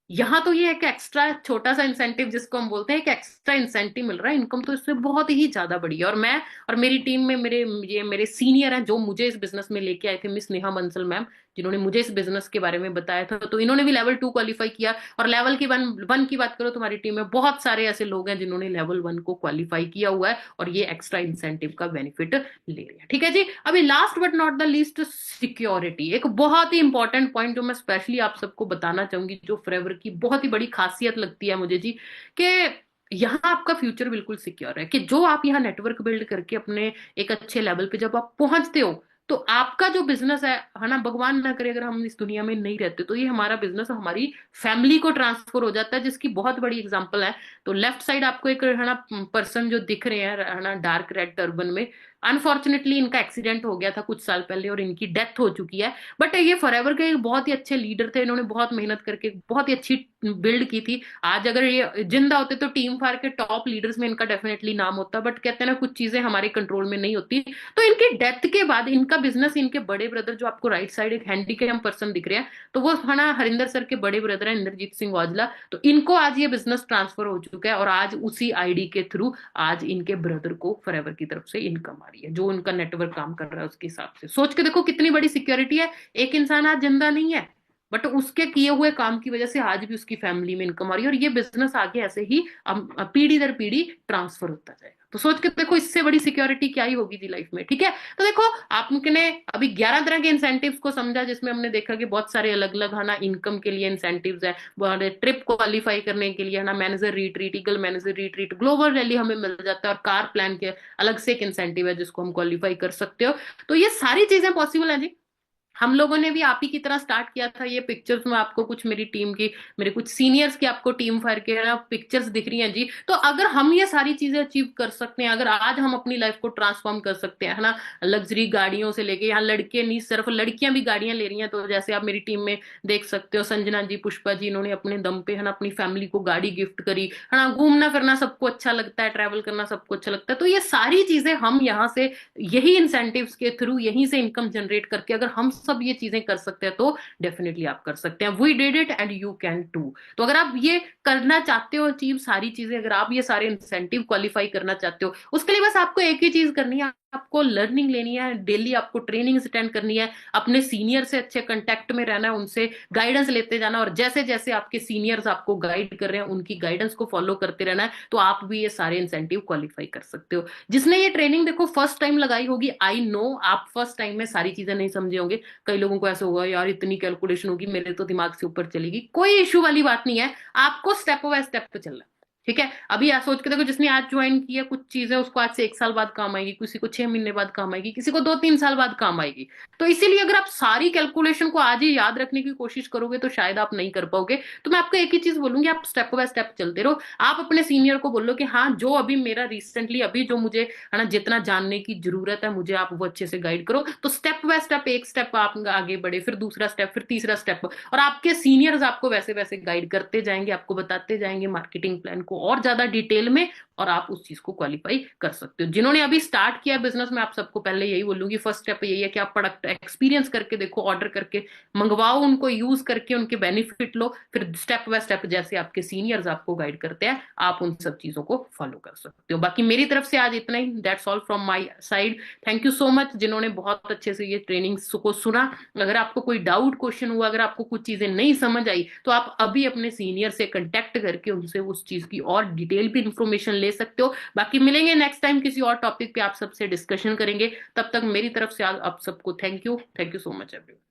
यहाँ तो ये एक एक्स्ट्रा छोटा सा इंसेंटिव, जिसको हम बोलते हैं एक एक्स्ट्रा इंसेंटिव मिल रहा है। इनकम तो इससे बहुत ही ज्यादा बड़ी है। और मैं और मेरी टीम में मेरे सीनियर हैं, जो मुझे इस बिजनेस में लेके आए थे, मिस नेहा बंसल मैम, जिन्होंने मुझे इस बिजनेस के बारे में बताया था। तो इन्होंने भी लेवल 2 क्वालिफाई किया। और लेवल की वन वन की बात करो तो हमारी टीम में बहुत सारे ऐसे लोग हैं जिन्होंने लेवल 1 को क्वालिफाई किया हुआ है, और ये एक्स्ट्रा इंसेंटिव का बेनिफिट ले रहे हैं। ठीक है जी। अभी last but not the least, security, एक बहुत ही इंपॉर्टेंट पॉइंट जो मैं स्पेशली आप सबको बताना चाहूंगी, जो फ्रेवर की बहुत ही बड़ी खासियत लगती है मुझे जी, कि यहाँ आपका फ्यूचर बिल्कुल सिक्योर है। कि जो आप यहाँ नेटवर्क बिल्ड करके अपने एक अच्छे लेवल पे जब आप पहुंचते हो, तो आपका जो बिजनेस है ना, भगवान ना करे अगर हम इस दुनिया में नहीं रहते, तो ये हमारा बिजनेस हमारी फैमिली को ट्रांसफर हो जाता है, जिसकी बहुत बड़ी एग्जांपल है। तो लेफ्ट साइड आपको एक है ना पर्सन जो दिख रहे हैं, है ना, डार्क रेड टर्बन में, अनफॉर्चुनेटली इनका एक्सीडेंट हो गया था कुछ साल पहले और इनकी डेथ हो चुकी है। बट ये फॉरएवर के एक बहुत ही अच्छे लीडर थे। इन्होंने बहुत मेहनत करके बहुत ही अच्छी बिल्ड की थी। आज अगर ये जिंदा होते तो टीम फार के टॉप लीडर्स में इनका डेफिनेटली नाम होता। बट कहते हैं ना, कुछ चीजें हमारे कंट्रोल में नहीं होती। तो इनकी डेथ के बाद इनका बिजनेस, इनके बड़े ब्रदर, जो आपको राइट साइड एक हैंडीकैम पर्सन दिख रहे हैं, तो वो है ना हरिंदर सर के बड़े ब्रदर हैं, इंद्रजीत सिंह औजला। तो इनको आज ये बिजनेस ट्रांसफर हो चुका है, और आज उसी आईडी के थ्रू आज इनके ब्रदर को फॉरएवर की तरफ से इनकम आ रही है, जो उनका नेटवर्क काम कर रहा है उसके हिसाब से। सोच के देखो कितनी बड़ी सिक्योरिटी है। एक इंसान आज जिंदा नहीं है, बट उसके किए हुए काम की वजह से आज भी उसकी फैमिली में इनकम आ रही है, और ये बिजनेस आगे ऐसे ही पीढ़ी दर पीढ़ी ट्रांसफर होता जाएगा। तो सोच के देखो, इससे बड़ी सिक्योरिटी क्या ही होगी जी लाइफ में। ठीक है, तो देखो, आपने अभी 11 तरह के इंसेंटिव्स को समझा, जिसमें हमने देखा कि बहुत सारे अलग अलग है ना इनकम के लिए इंसेंटिव्स है, ट्रिप क्वालिफाई करने के लिए है ना manager retreat, eagle manager retreat, global rally हमें मिल जाता है, और कार प्लान के अलग से एक इंसेंटिव है जिसको हम क्वालिफाई कर सकते हो। तो ये सारी चीजें पॉसिबल है जी। हम लोगों ने भी आप ही की तरह स्टार्ट किया था। ये पिक्चर्स में आपको कुछ मेरी टीम की, मेरे कुछ सीनियर्स की आपको टीम फायर के ना पिक्चर्स दिख रही हैं जी। तो अगर हम ये सारी चीजें अचीव कर सकते हैं, अगर आज हम अपनी लाइफ को ट्रांसफॉर्म कर सकते हैं, है ना, लग्जरी गाड़ियों से लेके, यहाँ लड़के नहीं सिर्फ लड़कियां भी गाड़ियां ले रही हैं। तो जैसे आप मेरी टीम में देख सकते हो, संजना जी, पुष्पा जी, इन्होंने अपने दम पे है ना अपनी फैमिली को गाड़ी गिफ्ट करी, है ना। घूमना फिरना सबको अच्छा लगता है, ट्रैवल करना सबको अच्छा लगता है। तो ये सारी चीजें हम यहाँ से, यही इंसेंटिव्स के थ्रू, यहीं से इनकम जनरेट करके अगर हम सब ये चीजें कर सकते हैं, तो डेफिनेटली आप कर सकते हैं। We did it and you can too. तो अगर आप ये करना चाहते हो अचीव सारी चीजें, अगर आप ये सारे इंसेंटिव क्वालिफाई करना चाहते हो, उसके लिए बस आपको एक ही चीज करनी है, आपको लर्निंग लेनी है, डेली आपको ट्रेनिंग अटेंड करनी है, अपने सीनियर से अच्छे कांटेक्ट में रहना है, उनसे गाइडेंस लेते जाना, और जैसे जैसे आपके सीनियर्स आपको गाइड कर रहे हैं उनकी गाइडेंस को फॉलो करते रहना है, तो आप भी ये सारे इंसेंटिव क्वालिफाई कर सकते हो। जिसने ये ट्रेनिंग देखो फर्स्ट टाइम लगाई होगी, आई नो आप फर्स्ट टाइम में सारी चीजें नहीं समझे होंगे। कई लोगों को ऐसा होगा, यार इतनी कैलकुलेशन होगी, मेरे तो दिमाग से ऊपर चलेगी। कोई इशू वाली बात नहीं है, आपको स्टेप बाय स्टेप पे चलना है। ठीक है, अभी आप सोच के देखो, जिसने आज ज्वाइन किया, कुछ चीजें उसको आज से 1 साल बाद काम आएगी, किसी को 6 महीने बाद काम आएगी, किसी को 2-3 साल बाद काम आएगी। तो इसीलिए अगर आप सारी कैलकुलेशन को आज ही याद रखने की कोशिश करोगे तो शायद आप नहीं कर पाओगे। तो मैं आपको एक ही चीज बोलूंगी, आप स्टेप बाय स्टेप चलते रहो। आप अपने सीनियर को बोलो कि हाँ, जो अभी मेरा रिसेंटली अभी जो मुझे है ना जितना जानने की जरूरत है, मुझे आप वो अच्छे से गाइड करो। तो स्टेप बाय स्टेप, एक स्टेप आप आगे बढ़े, फिर दूसरा स्टेप, फिर तीसरा स्टेप, और आपके सीनियर्स आपको वैसे वैसे गाइड करते जाएंगे, आपको बताते जाएंगे मार्केटिंग प्लान को और ज्यादा डिटेल में, और आप उस चीज को क्वालिफाई कर सकते हो। जिन्होंने अभी स्टार्ट किया बिजनेस में, आप सबको पहले यही बोलूंगी, फर्स्ट स्टेप यही है कि आप प्रोडक्ट एक्सपीरियंस करके देखो, ऑर्डर करके मंगवाओ, उनको यूज करके उनके बेनिफिट लो, फिर स्टेप बाय स्टेप जैसे आपके सीनियर्स आपको गाइड करते हैं, आप उन सब चीजों को फॉलो कर सकते हो। बाकी मेरी तरफ से आज इतना ही, that's all from my side. Thank you so much जिन्होंने बहुत अच्छे से ये ट्रेनिंग को सुना। अगर आपको कोई डाउट क्वेश्चन हुआ, अगर आपको कुछ चीजें नहीं समझ आई, तो आप अभी अपने सीनियर से कांटेक्ट करके उनसे उस चीज की और डिटेल भी इंफॉर्मेशन ले सकते हो। बाकी मिलेंगे नेक्स्ट टाइम किसी और टॉपिक पे, आप सबसे डिस्कशन करेंगे। तब तक मेरी तरफ से आप सबको thank you so much everyone.